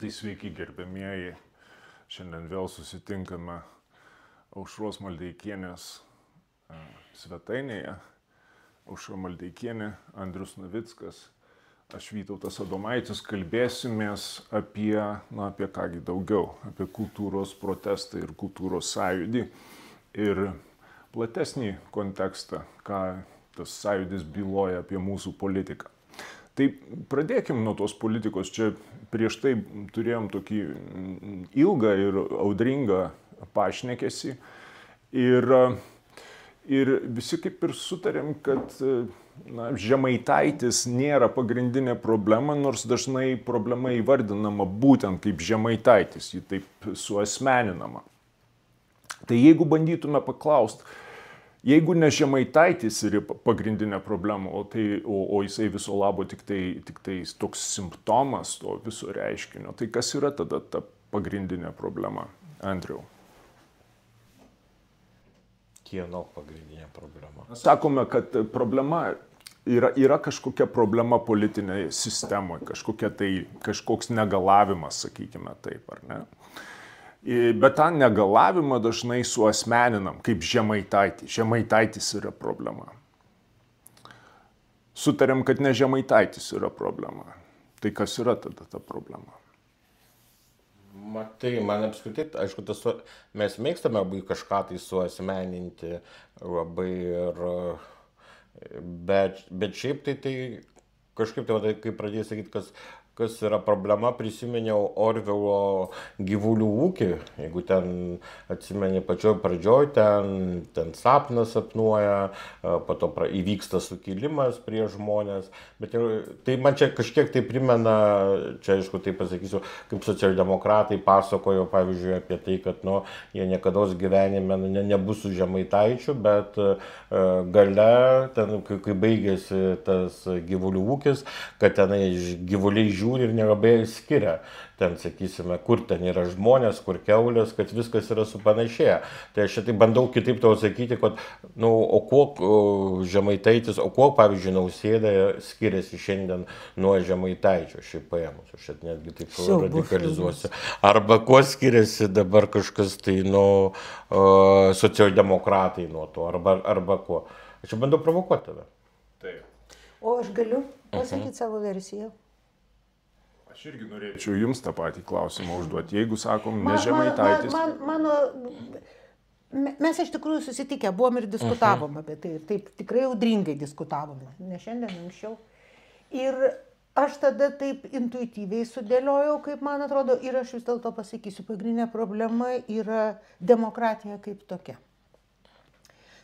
Tai sveiki gerbėmieji, šiandien vėl susitinkame Aušros Maldeikienės svetainėje. Aušra Maldeikienė, Andrius Navickas, aš Vytautas Adomaitis, kalbėsimės apie kągi daugiau, apie kultūros protestą ir kultūros sąjūdį ir platesnį kontekstą, ką tas sąjūdis byloja apie mūsų politiką. Tai pradėkim nuo tos politikos. Čia prieš tai turėjom tokį ilgą ir audringą pašnekesį ir visi kaip ir sutarėm, kad Žemaitaitis nėra pagrindinė problema, nors dažnai problema įvardinama būtent kaip Žemaitaitis, ji taip suasmeninama. Tai jeigu bandytume paklausti, jeigu ne Žemaitaitis yra pagrindinė problema, o jisai viso labo tik tai toks simptomas to viso reiškinio, tai kas yra tada ta pagrindinė problema, Andriau? Kieno pagrindinė problema? Sakome, kad problema yra kažkokia problema politinėje sistemoje, kažkoks negalavimas, sakykime taip, ar ne? Bet tą negalavimą dažnai suasmeninam kaip Žemaitaitį. Žemaitaitis yra problema. Sutarėm, kad ne Žemaitaitis yra problema. Tai kas yra tada ta problema? Matai, man apskritai, aišku, mes mėgstame kažką tai suasmeninti labai bet šiaip tai kažkaip tai, kai pradėjai sakyti, kas yra problema, prisiminiau Orvelo Gyvulių ūkį, jeigu ten atsimeni pačioj pradžioj, ten sapną sapnuoja, po to įvyksta sukilimas prieš žmonės, bet tai man čia kažkiek tai primena, čia aišku tai pasakysiu, kaip socialdemokratai pasakojo, pavyzdžiui, apie tai, kad jie niekados gyvenime nebus su Žemaitaičiu, bet gale, ten, kai baigėsi tas gyvulių ūkis, kad tenai gyvuliai žiūri ir nelabai skiria, ten sakysime, kur ten yra žmonės, kur kiaulės, kad viskas yra supanašėję. Tai aš šitai bandau kitaip tau sakyti, kad, o kuo Žemaitaitis, pavyzdžiui, Nausėda skiriasi šiandien nuo Žemaitaičio, šiaip paėmus, aš šit netgi taip radikalizuosiu. Arba kuo skiriasi dabar kažkas tai nuo socialdemokratai nuo to, arba kuo. Aš bandau provokuoti tave. Taip. O aš galiu pasakyti savo versiją. Aš irgi norėčiau jums tą patį klausimą užduoti. Jeigu sakom, ne Žemaitaitis. Mes iš tikrųjų susitikę buvom ir diskutavom apie tai. Taip tikrai audringai diskutavome. Ne šiandien, anksčiau. Ir aš tada taip intuityviai sudėliojau, kaip man atrodo, ir aš vis dėlto pasakysiu, pagrindinė problema yra demokratija kaip tokia.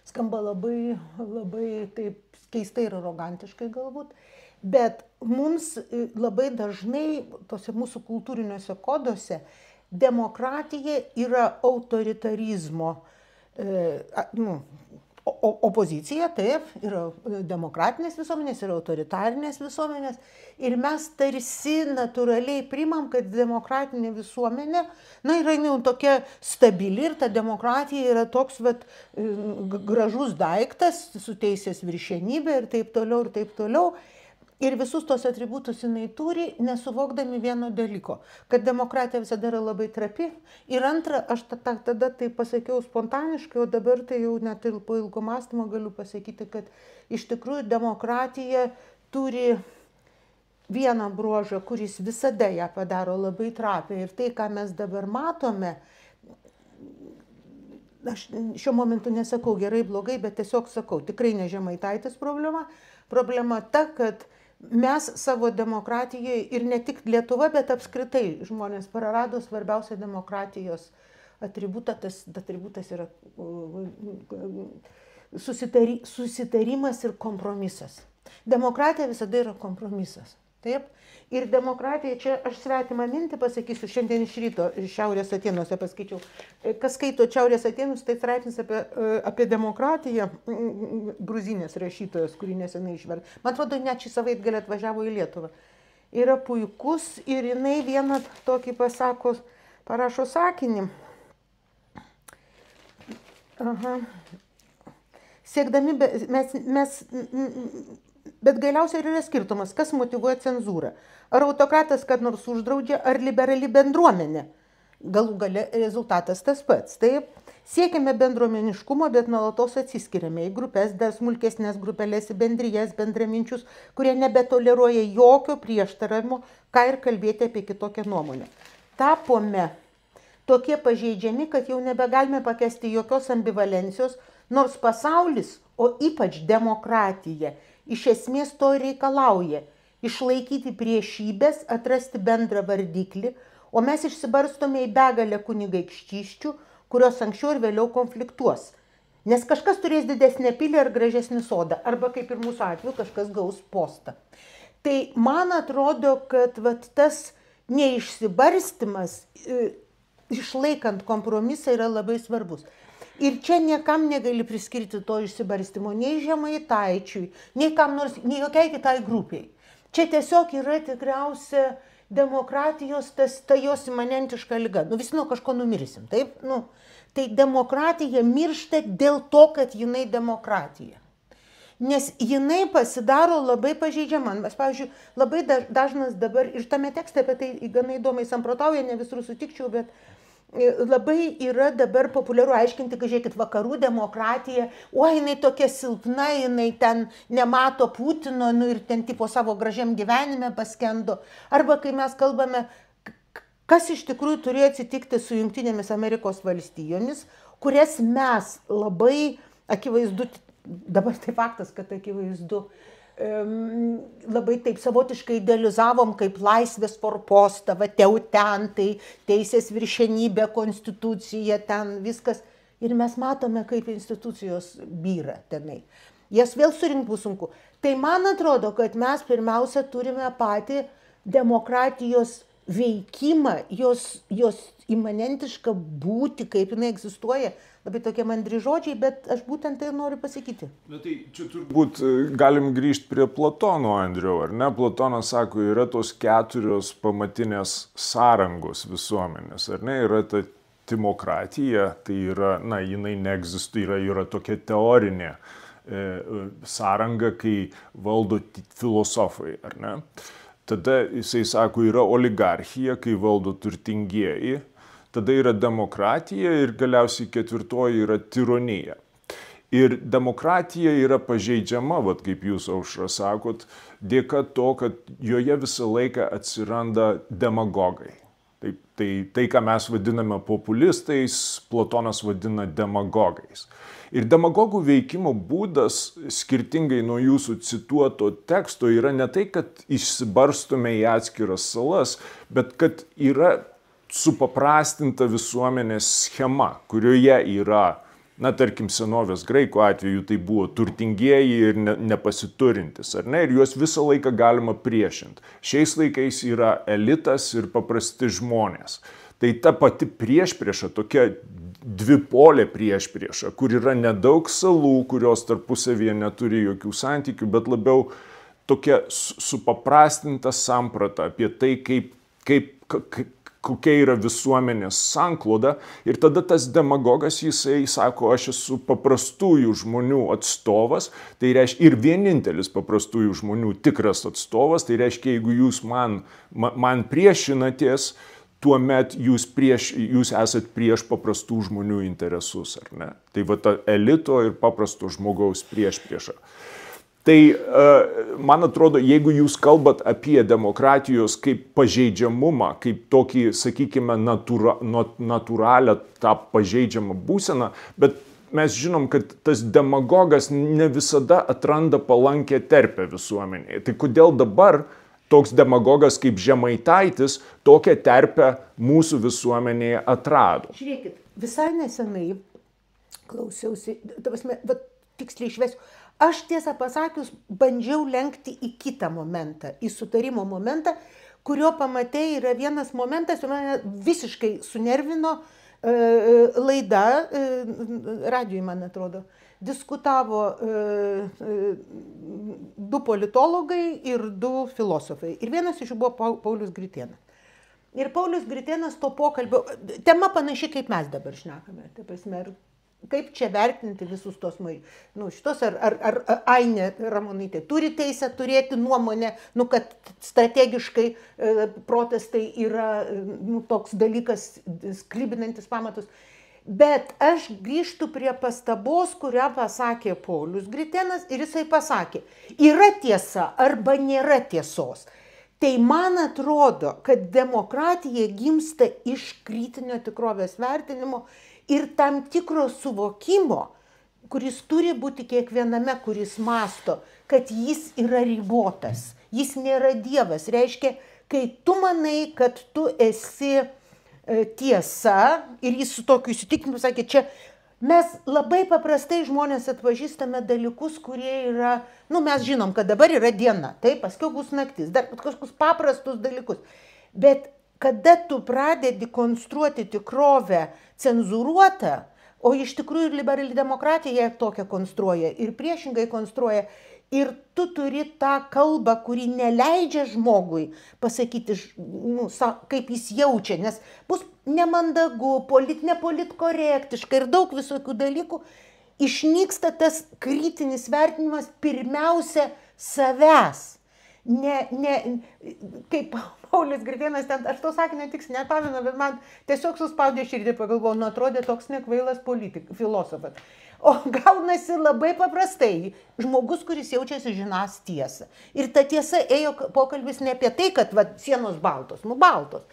Skamba labai, labai taip keistai ir arogantiškai galbūt. Bet mums labai dažnai tose mūsų kultūriniuose koduose demokratija yra autoritarizmo opozicija, taip, yra demokratinės visuomenės, yra autoritarinės visuomenės. Ir mes tarsi natūraliai priimam, kad demokratinė visuomenė, yra jau tokia stabili ir ta demokratija yra toks gražus daiktas su teisės viršenybė ir taip toliau ir taip toliau. Ir visus tos atributus jinai turi, nesuvokdami vieno dalyko, kad demokratija visada yra labai trapi. Ir antra, aš tada tai pasakiau spontaniškai, o dabar tai jau net ir po ilgo mąstymo galiu pasakyti, kad iš tikrųjų demokratija turi vieną bruožą, kuris visada ją padaro labai trapią. Ir tai, ką mes dabar matome, aš šiuo momentu nesakau gerai, blogai, bet tiesiog sakau, tikrai ne Žemaitaitis problema. Problema ta, kad mes savo demokratijoje ir ne tik Lietuva, bet apskritai žmonės prarado svarbiausią demokratijos atributą. Tas atributas yra susitarimas ir kompromisas. Demokratija visada yra kompromisas. Taip? Ir demokratija, čia aš svetimą mintį pasakysiu, šiandien iš ryto Šiaurės Atėnuose paskaičiau. Kas skaito Šiaurės Atėnus, tai straipsnis apie demokratiją, gruzinės rašytojos, kurį nesenai išvertė. Man atrodo, net šį savaitgalį atvažiavo į Lietuvą. Yra puikus ir jinai vieną tokį parašo sakinį. Siekdami, Bet galiausiai yra skirtumas, kas motyvuoja cenzūrą. Ar autokratas kad nors uždraudžia, ar liberali bendruomenė. Galų gale rezultatas tas pats. Taip, siekiame bendruomeniškumo, bet nuolatos atsiskiriame į grupės, dar smulkesnės grupelės, į bendrijas, bendraminčius, kurie nebetoleruoja jokio prieštaravimo, ką ir kalbėti apie kitokią nuomonę. Tapome tokie pažeidžiami, kad jau nebegalime pakęsti jokios ambivalencijos, nors pasaulis, o ypač demokratija, iš esmės to reikalauja – išlaikyti priešybės, atrasti bendrą vardiklį, o mes išsibarstome į begalę kunigaikštysčių, kurios anksčiau ir vėliau konfliktuos. Nes kažkas turės didesnę pilį ar gražesnį sodą, arba kaip ir mūsų atveju, kažkas gaus postą. Tai man atrodo, kad tas neišsibarstymas, išlaikant kompromisą, yra labai svarbus. Ir čia niekam negali priskirti to išsibarstymo, nei Žemaitaičiui, nei kam nors, nei jokiai kitai grupiai. Čia tiesiog yra tikriausia demokratijos ta jos imanentiška liga. Visi nuo kažko numirsim, taip? Tai demokratija miršta dėl to, kad jinai demokratija. Nes jinai pasidaro labai pažeidžiama. Mes, pavyzdžiui, labai dažnas dabar, ir tame tekste apie tai gana įdomiai samprotauja, ne visur sutikčiau, bet labai yra dabar populiaru aiškinti, kad žiūrėkit, vakarų demokratija, jinai tokia silpna, jinai ten nemato Putino, ir ten tipo savo gražiam gyvenime paskendo. Arba kai mes kalbame, kas iš tikrųjų turėjo atsitikti su Jungtinėmis Amerikos valstijomis, kurias mes labai akivaizdu, dabar tai faktas, kad akivaizdu, labai taip savotiškai idealizavom kaip laisvės forpostą, ten, tai teisės viršenybė, konstitucija, ten viskas. Ir mes matome, kaip institucijos byra tenai. Jas vėl surinkti bus sunku. Tai man atrodo, kad mes pirmiausia turime patį demokratijos veikimą, jos imanentišką būti, kaip jinai egzistuoja. Labai tokie mandri žodžiai, bet aš būtent tai noriu pasakyti. Tai čia turbūt galim grįžti prie Platono, Andriau, ar ne? Platonas sako, yra tos 4 pamatinės sąrangos visuomenės, ar ne? Yra ta timokratija, tai yra, jinai neegzistuoja, yra tokia teorinė sąranga, kai valdo filosofai, ar ne? Tada jisai sako, yra oligarchija, kai valdo turtingieji. Tada yra demokratija ir galiausiai 4 yra tironija. Ir demokratija yra pažeidžiama, kaip jūs, Aušra, sakot, dėka to, kad joje visą laiką atsiranda demagogai. Tai, ką mes vadiname populistais, Platonas vadina demagogais. Ir demagogų veikimo būdas, skirtingai nuo jūsų cituoto teksto, yra ne tai, kad išsibarstume į atskiras salas, bet kad yra supaprastinta visuomenės schema, kurioje yra, tarkim, senovės graikų atveju tai buvo turtingieji ir nepasiturintis, ar ne? Ir juos visą laiką galima priešinti. Šiais laikais yra elitas ir paprasti žmonės. Tai ta pati priešprieša, tokia dvipolė priešprieša, kur yra nedaug salų, kurios tarpusavyje neturi jokių santykių, bet labiau tokia supaprastinta samprata apie tai, kokia yra visuomenės sankloda. Ir tada tas demagogas, jisai sako, aš esu paprastųjų žmonių atstovas, tai reiškia ir vienintelis paprastųjų žmonių tikras atstovas, tai reiškia, jeigu jūs man priešinatės, tuomet jūs esat prieš paprastų žmonių interesus, ar ne? Tai ta elito ir paprasto žmogaus priešprieša. Tai man atrodo, jeigu jūs kalbat apie demokratijos kaip pažeidžiamumą, kaip tokį, sakykime, natūralią tą pažeidžiamą būseną, bet mes žinom, kad tas demagogas ne visada atranda palankę terpę visuomenėje. Tai kodėl dabar toks demagogas kaip Žemaitaitis tokią terpę mūsų visuomenėje atrado? Žiūrėkit, visai nesenai klausiausi, tiksliai išvesiu, aš tiesą pasakius bandžiau lenkti į kitą momentą, į sutarimo momentą, kurio pamatė yra vienas momentas, mane visiškai sunervino laida, radijui, man atrodo, diskutavo 2 politologai ir 2 filosofai. Ir vienas iš jų buvo Paulius Gritėnas. Ir Paulius Gritėnas to pokalbio, tema panaši kaip mes dabar šnekame, tai prasme, kaip čia vertinti visus tos, šitos, ar Ainė Ramonaitė turi teisę turėti nuomonę, kad strategiškai protestai yra toks dalykas, klibinantis pamatus. Bet aš grįžtu prie pastabos, kurią pasakė Paulius Gritėnas, ir jisai pasakė, yra tiesa arba nėra tiesos. Tai man atrodo, kad demokratija gimsta iš kritinio tikrovės vertinimo ir tam tikro suvokimo, kuris turi būti kiekviename, kuris mąsto, kad jis yra ribotas, jis nėra Dievas. Reiškia, kai tu manai, kad tu esi tiesa, ir jis su tokiu įsitikinimu sakė, čia mes labai paprastai žmonės atpažįstame dalykus, kurie yra, mes žinom, kad dabar yra diena, taip, paskiau bus naktis, dar kažkokius paprastus dalykus. Bet kada tu pradedi konstruoti tikrovę cenzūruotą, o iš tikrųjų ir liberali demokratija tokią konstruoja, ir priešingai konstruoja, ir tu turi tą kalbą, kuri neleidžia žmogui pasakyti, kaip jis jaučia, nes bus nemandagu, nepolitkorektiška ir daug visokių dalykų, išnyksta tas kritinis vertinimas pirmiausia savęs. Kaip Paulius Gritėnas, aš to sakinio tiksliai nepamenu, bet man tiesiog suspaudė širdį, pagalvojau, atrodė toks nekvailas filosofas. O gaunasi labai paprastai, žmogus, kuris jaučiasi žinas tiesą. Ir ta tiesa ėjo pokalbis ne apie tai, kad sienos baltos, baltos,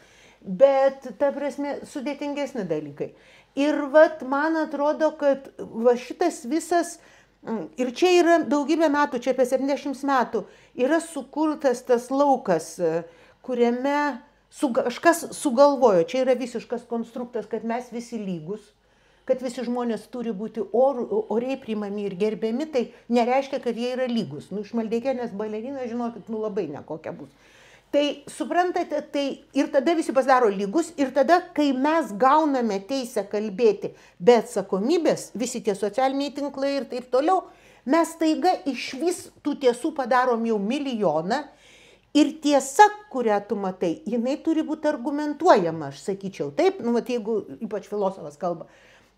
bet, ta prasme, sudėtingesni dalykai. Ir man atrodo, kad šitas visas, ir čia yra daugybė metų, čia apie 70 metų, yra sukurtas tas laukas, kuriame kažkas sugalvojo, čia yra visiškas konstruktas, kad mes visi lygus, kad visi žmonės turi būti oriai priimami ir gerbiami, tai nereiškia, kad jie yra lygus. Iš Maldeikienės balerina, žinokit, labai nekokia bus. Tai suprantate, tai ir tada visi pasidaro lygus, ir tada, kai mes gauname teisę kalbėti be atsakomybės, visi tie socialiniai tinklai ir taip toliau, mes taiga iš vis tų tiesų padarom jau milijoną, ir tiesa, kurią tu matai, jinai turi būti argumentuojama, aš sakyčiau. Taip, jeigu ypač filosofas kalba.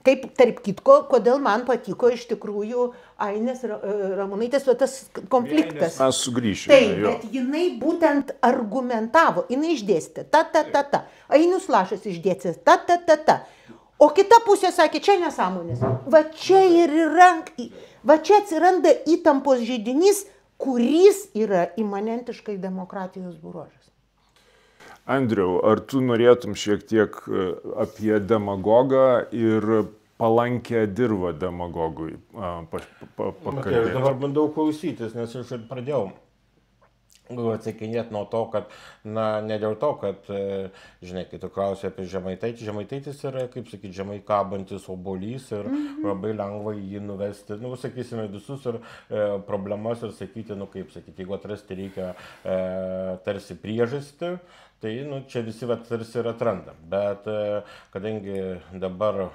Kaip, tarp kitko, kodėl man patiko iš tikrųjų Ainės Ramonaitės tas konfliktas. Mes sugrįšime. Taip, bet jinai būtent argumentavo, jinai išdėstė, ta. Ainius Lašas išdėstė, ta. O kita pusė sakė, čia nesąmonės. Čia ir yra, čia atsiranda įtampos židinys, kuris yra imanentiškai demokratijos bruožas. Andriau, ar tu norėtum šiek tiek apie demagogą ir palankę dirvą demagogui pakalbėti? Aš dabar bandau klausytis, nes aš ir pradėjau atsakinėti nuo to, kad, ne dėl to, kad, žinai, kai tu klausi apie Žemaitaitį, Žemaitaitis yra, kaip sakyti, žemai kabantis obuolys ir labai lengva jį nuvesti, sakysime, visus ir problemas ir sakyti, kaip sakyti, jeigu atrasti reikia tarsi priežastį, tai, čia visi tarsi ir atrandam. Bet kadangi dabar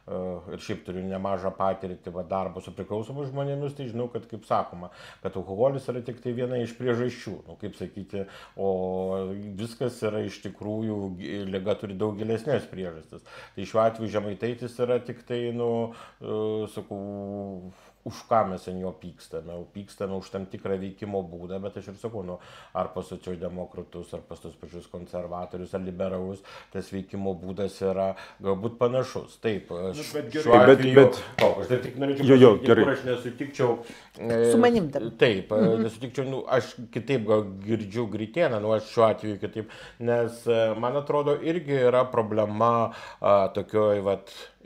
ir šiaip turiu nemažą patirtį darbo su priklausomais žmonėmis, tai žinau, kad, kaip sakoma, kad alkoholis yra tik tai viena iš priežasčių, kaip sakyti, o viskas yra iš tikrųjų, liga turi daug gilesnės priežastis. Tai šiuo atveju Žemaitaitis yra tik tai, sakau, už ką mes ant jo pykstame už tam tikrą veikimo būdą, bet aš ir sakau, ar pas socialdemokratus, ar pas tos pačius konservatorius, ar liberalus, tas veikimo būdas yra galbūt panašus. Taip, šiuo atveju, aš dar tik norėčiau, kur aš nesutikčiau. Su manim dar. Taip, nesutikčiau, aš kitaip gal girdžiu Gritėną, aš šiuo atveju kitaip, nes man atrodo irgi yra problema tokioj,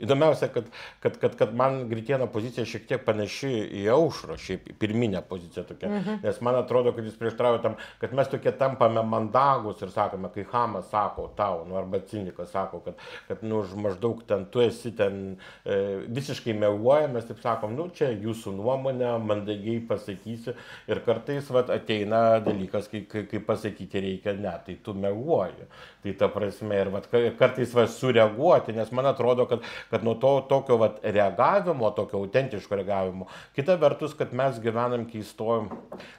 įdomiausia, kad man Gritėno pozicija šiek tiek panaši į Aušrą, šiaip pirminę poziciją tokia, nes man atrodo, kad jis prieštarauja tam, kad mes tokie tampame mandagus ir sakome, kai Hamas sako tau, arba cinikas sako, kad maždaug ten tu esi ten visiškai meluoja, mes taip sakom, čia jūsų nuomonė, mandagiai pasakysi ir kartais ateina dalykas, kai pasakyti reikia, ne, tai tu meluoji. Tai ta prasme ir kartais sureaguoti, nes man atrodo, kad nuo to tokio vat reagavimo, tokio autentiško reagavimo, kita vertus, kad mes gyvenam keistojom,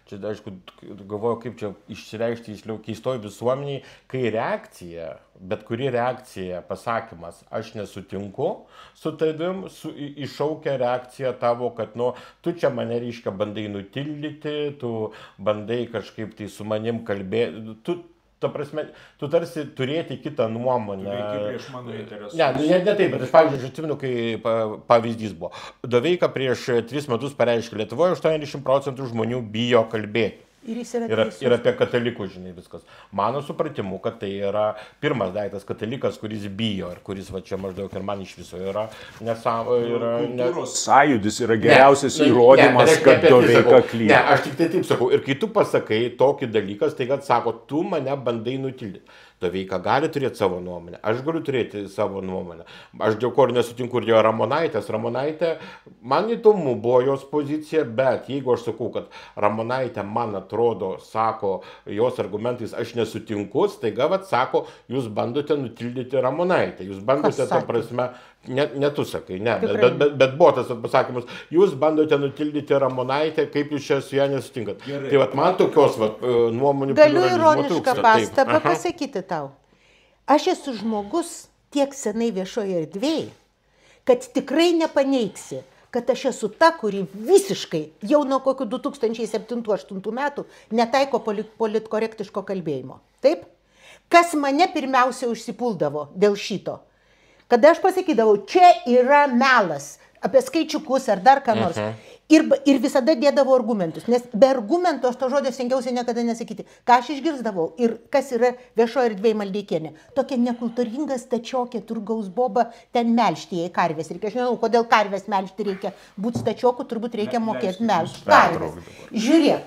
čia aišku, galvoju, kaip čia išsireikšti keistoj visuomeniai, kai reakcija, bet kuri reakcija, pasakymas, aš nesutinku su tavim, iššaukia reakciją tavo, kad, nu, tu čia mane, reiškia, bandai nutildyti, tu bandai kažkaip tai su manim kalbėti, ta prasme, tu tarsi turėti kitą nuomonę. Prieš mano interesus. Ne taip, bet aš, pavyzdžiui, atsimenu, kai pavyzdys buvo. Doveika prieš 3 metus pareiškė, Lietuvoje 80% žmonių bijo kalbėti. Ir apie katalikų, žinai, viskas. Mano supratimu, kad tai yra pirmas daiktas katalikas, kuris bijo ir kuris va čia maždaug ir man iš viso yra kultūros sąjūdis yra geriausias įrodymas, kad Doveika klysta. Ne, aš tik tai taip sakau. Ir kai tu pasakai tokį dalyką, tai kad sako, tu mane bandai nutildyti. Doveika gali turėti savo nuomonę, aš galiu turėti savo nuomonę. Aš dėl ko ir nesutinku ir dėl Ramonaitės. Ramonaitė, man įdomu buvo jos pozicija, bet jeigu aš sakau, kad Ramonaitė man atrodo, sako jos argumentais, aš nesutinku, staiga vat sako, jūs bandote nutildyti Ramonaitę, jūs bandote, ta prasme, ne tu sakai, ne, bet buvo tas pasakymas, jūs bandote nutildyti Ramonaitę, kaip jūs čia su ją nesutinkat. Gerai. Tai vat man tokios nuomonių galiu ironišką pastabą pasakyti tau. Aš esu žmogus tiek senai viešoje erdvėje, kad tikrai nepaneigsi, kad aš esu ta, kuri visiškai jau nuo kokių 2007-2008 metų netaiko politkorektiško kalbėjimo. Taip? Kas mane pirmiausia užsipuldavo dėl šito? Kada aš pasakydavau, čia yra melas apie skaičiukus ar dar ką nors. Ir visada dėdavo argumentus, nes be argumentų aš to žodžio stengiausi niekada nesakyti. Ką aš išgirsdavau ir kas yra viešoje erdvėje Maldeikienė. Tokia nekultūringa stačiokė, turgaus boba, ten melžti jai karvės. Ir aš nežinau, kodėl karvės melžti reikia būti stačioku, turbūt reikia mokėti melžti karvės. Žiūrėk,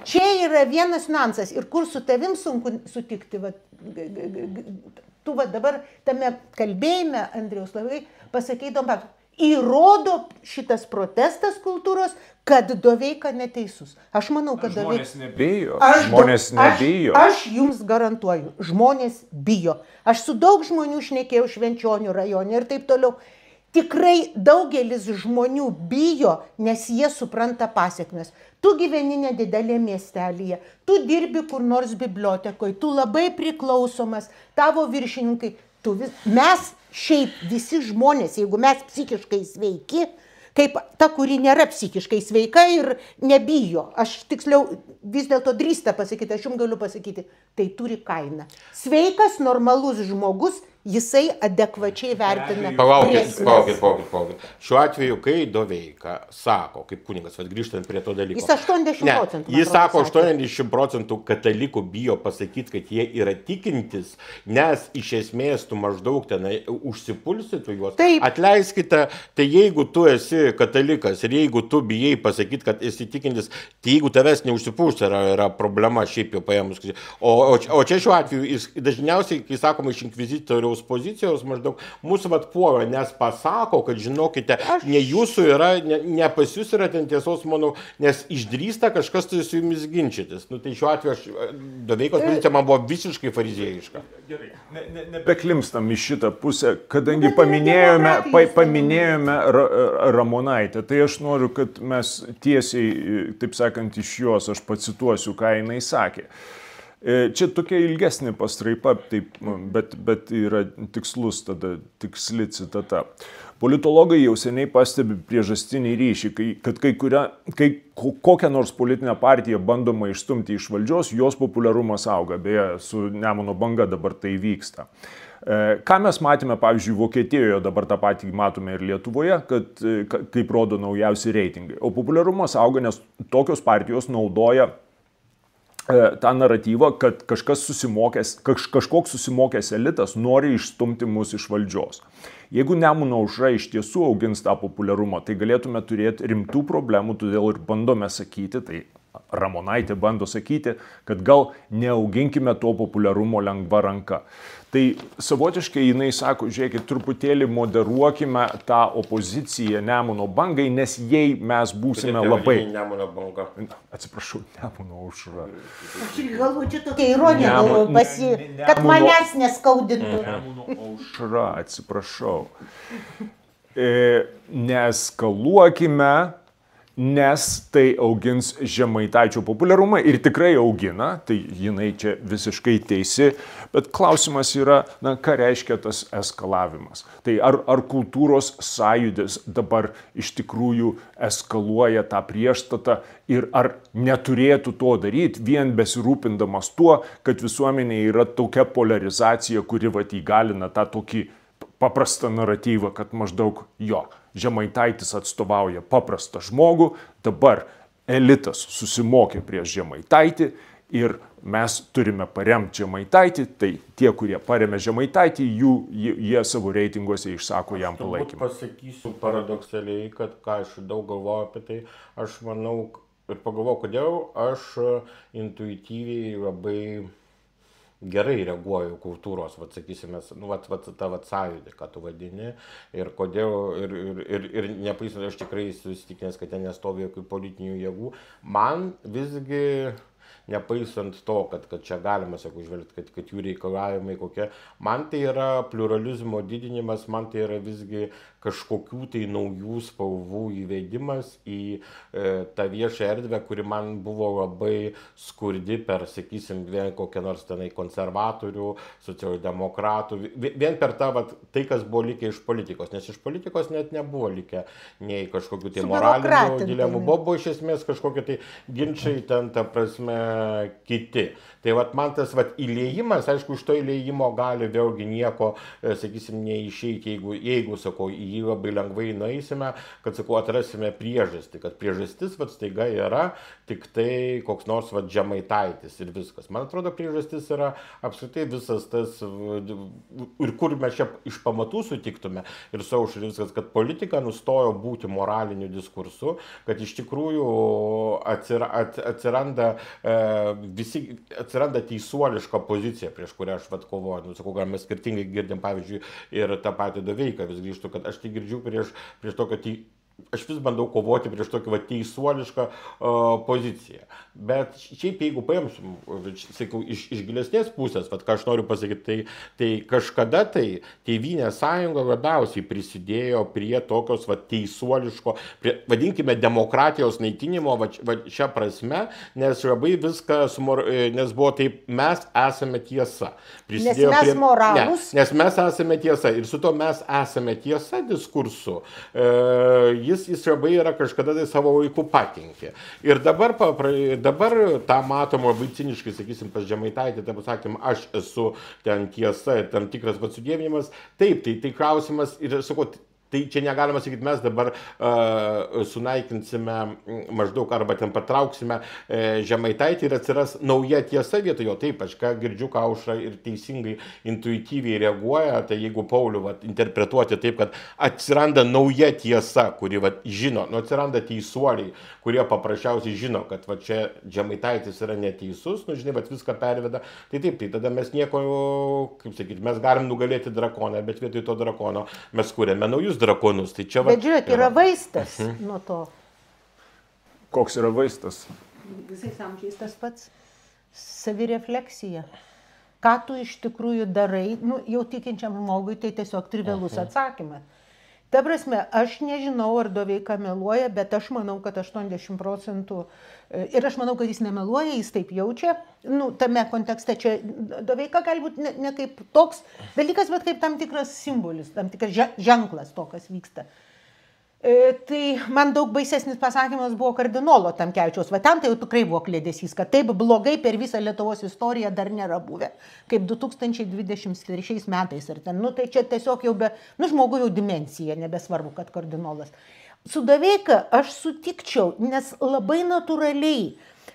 čia yra vienas niuansas ir kur su tavim sunku sutikti. Tu dabar tame kalbėjime, Andriaus, labai pasakydom, įrodo šitas protestas kultūros, kad Doveika neteisus. Aš manau, kad Doveika... Žmonės nebijo. Aš jums garantuoju, žmonės bijo. Aš su daug žmonių šnekėjau Švenčionių rajone ir taip toliau. Tikrai daugelis žmonių bijo, nes jie supranta pasekmes. Tu gyveni nedidelė miestelyje, tu dirbi kur nors bibliotekoje, tu labai priklausomas, tavo viršininkai. Mes šiaip visi žmonės, jeigu mes psichiškai sveiki, kaip ta, kuri nėra psichiškai sveika ir nebijo. Aš tiksliau vis dėlto drįsta pasakyti, aš jums galiu pasakyti, tai turi kainą. Sveikas, normalus žmogus, jisai adekvačiai vertina. Palaukit. Šiuo atveju, kai Doveika sako, kaip kunigas, grįžtant prie to dalyko. Jis 80%. Jis sako, 80% katalikų bijo pasakyti, kad jie yra tikintis, nes iš esmės tu maždaug tenai užsipulsi tu juos. Taip. Atleiskite, tai jeigu tu esi katalikas ir jeigu tu bijai pasakyti, kad esi tikintis, tai jeigu tavęs neužsipulsi, yra problema šiaip jau paėmus. O čia šiuo atveju, dažniausiai, kai sakoma iš inkvizitoriaus pozicijos, maždaug mūsų puola, nes pasako, kad žinokite, ne jūsų yra, ne pas jūs yra ten tiesos, manau, nes išdrįsta kažkas tai su jumis ginčytis. Nu, tai šiuo atveju Doveikos pozicija man buvo visiškai fariziejiška. Gerai, nebeklimstam į šitą pusę, kadangi paminėjome Ramonaitę, tai aš noriu, kad mes tiesiai, taip sakant, iš jos aš pacituosiu, ką jinai sakė. Čia tokia ilgesnė pastraipa, taip, bet yra tiksli citata. Politologai jau seniai pastebi priežastinį ryšį, kad kai kokią nors politinę partiją bandoma išstumti iš valdžios, jos populiarumas auga. Beje, su Nemuno banga dabar tai vyksta. Ką mes matėme, pavyzdžiui, Vokietijoje, dabar tą patį matome ir Lietuvoje, kaip rodo naujausi reitingai. O populiarumas auga, nes tokios partijos naudoja tą naratyvą, kad kažkoks susimokęs elitas nori išstumti mus iš valdžios. Jeigu Nemuno aušra iš tiesų augins tą populiarumą, tai galėtume turėti rimtų problemų, todėl ir bandome sakyti, tai Ramonaitė bando sakyti, kad gal neauginkime to populiarumo lengva ranka. Tai savotiškai jinai sako, žiūrėkit, truputėlį moderuokime tą opoziciją Nemuno bangai, nes jei mes būsime labai... Nemuno banga. Atsiprašau, Nemuno aušra. Aš galvoju, čia tokia ironija, kad manęs neskaudintų. Nemuno aušra, atsiprašau. neeskaluokime, nes tai augins Žemaitaičio populiarumą ir tikrai augina, tai jinai čia visiškai teisi, bet klausimas yra, ką reiškia tas eskalavimas. Tai ar kultūros sąjūdis dabar iš tikrųjų eskaluoja tą priešstatą ir ar neturėtų to daryti, vien besirūpindamas tuo, kad visuomenėje yra tokia polarizacija, kuri įgalina tą tokį paprastą naratyvą, kad maždaug Žemaitaitis atstovauja paprastą žmogų, dabar elitas susimokė prieš Žemaitaitį ir mes turime paremti Žemaitaitį, tai tie, kurie paremė Žemaitaitį, jie savo reitinguose išsako jam palaikymą. Aš pasakysiu paradoksaliai, kad ką aš daug galvoju apie tai, aš manau ir pagalvoju, kodėl aš intuityviai labai gerai reaguoju kultūros, sakysime, tą sąjūdį, ką tu vadini, ir kodėl, ir nepaisant, aš tikrai susitikinęs, kad ten nestovi jokių politinių jėgų, man visgi, nepaisant to, kad čia galima, sakau, žvelgti, kad jų reikalavimai kokie, man tai yra pluralizmo didinimas, man tai yra visgi kažkokių tai naujų spalvų įvedimas į tą viešą erdvę, kuri man buvo labai skurdi per, sakysim, vien kokią nors tenai konservatorių, socialdemokratų, vien per tai, kas buvo likę iš politikos, nes iš politikos net nebuvo likę nei kažkokių tai moralinių dilemų, buvo iš esmės kažkokie tai ginčiai ten, ta prasme, kiti. Tai man tas įliejimas, aišku, iš to įliejimo gali vėlgi nieko, sakysim, neišeiti, jeigu, sakau, į jį labai lengvai nueisime, kad, sakau, atrasime priežastį, kad priežastis, staiga yra tik tai koks nors, Žemaitaitis ir viskas. Man atrodo, priežastis yra apskritai visas tas, ir kur mes čia iš pamatų sutiktume, ir su Aušra viskas, kad politika nustojo būti moraliniu diskursu, kad iš tikrųjų atsiranda teisuoliška pozicija, prieš kurią aš kovoju. Sakau, gal mes skirtingai girdim, pavyzdžiui, ir tą patį Doveiką vis grįžtu, kad aš tai girdžiu prieš tokio, aš vis bandau kovoti prieš tokį teisuolišką poziciją. Bet šiaip, jeigu paimsim, sakau, iš gilesnės pusės, ką aš noriu pasakyti, tai kažkada tai Tėvynės sąjunga labiausiai prisidėjo prie tokios teisuoliško, vadinkime, demokratijos naikinimo šią prasme, nes labai viskas, nes buvo taip, mes esame tiesa. Prisidėjo nes mes moralus. Nes mes esame tiesa ir su to mes esame tiesa diskursu. Jis labai yra kažkada tai savo laiku pakenkė. Ir dabar tą matom labai ciniškai, sakysim, pas Žemaitaitį, tai pasakym, aš esu ten tiesa, tam tikras sudėvinimas. Taip, tai klausimas ir sakau, tai čia negalima sakyti, mes dabar sunaikinsime maždaug arba ten patrauksime Žemaitaitį ir atsiras nauja tiesa vietoje. Taip, aš ką girdžiu, ką Aušra ir teisingai, intuityviai reaguoja, tai jeigu Paulių interpretuoti taip, kad atsiranda nauja tiesa, kuri žino, atsiranda teisuoliai, kurie paprasčiausiai žino, kad čia Žemaitaitis yra neteisus, žinai, viską perveda, tai taip, tai tada mes nieko, kaip sakyti, mes galim nugalėti drakoną, bet vietoj to drakono mes kūrėme naujus drakonus. Tai čia, bet žiūrėk, yra vaistas nuo to. Koks yra vaistas? Visais amžiais tas pats. Savirefleksija. Ką tu iš tikrųjų darai, jau tikinčiam žmogui tai tiesiog trivialus atsakymas. Ta prasme, aš nežinau, ar Doveika meluoja, bet aš manau, kad 80%, ir aš manau, kad jis nemeluoja, jis taip jaučia, tame kontekste čia Doveika gali būti ne kaip toks dalykas, bet kaip tam tikras simbolis, tam tikras ženklas to, kas vyksta. Tai man daug baisesnis pasakymas buvo kardinolo Tamkevičiaus, ten tai jau tikrai buvo klėdesys, kad taip blogai per visą Lietuvos istoriją dar nėra buvę, kaip 2023 metais. Ir ten, tai čia tiesiog jau žmogų jau dimensija, nebesvarbu, kad kardinolas. Su Doveika aš sutikčiau, nes labai natūraliai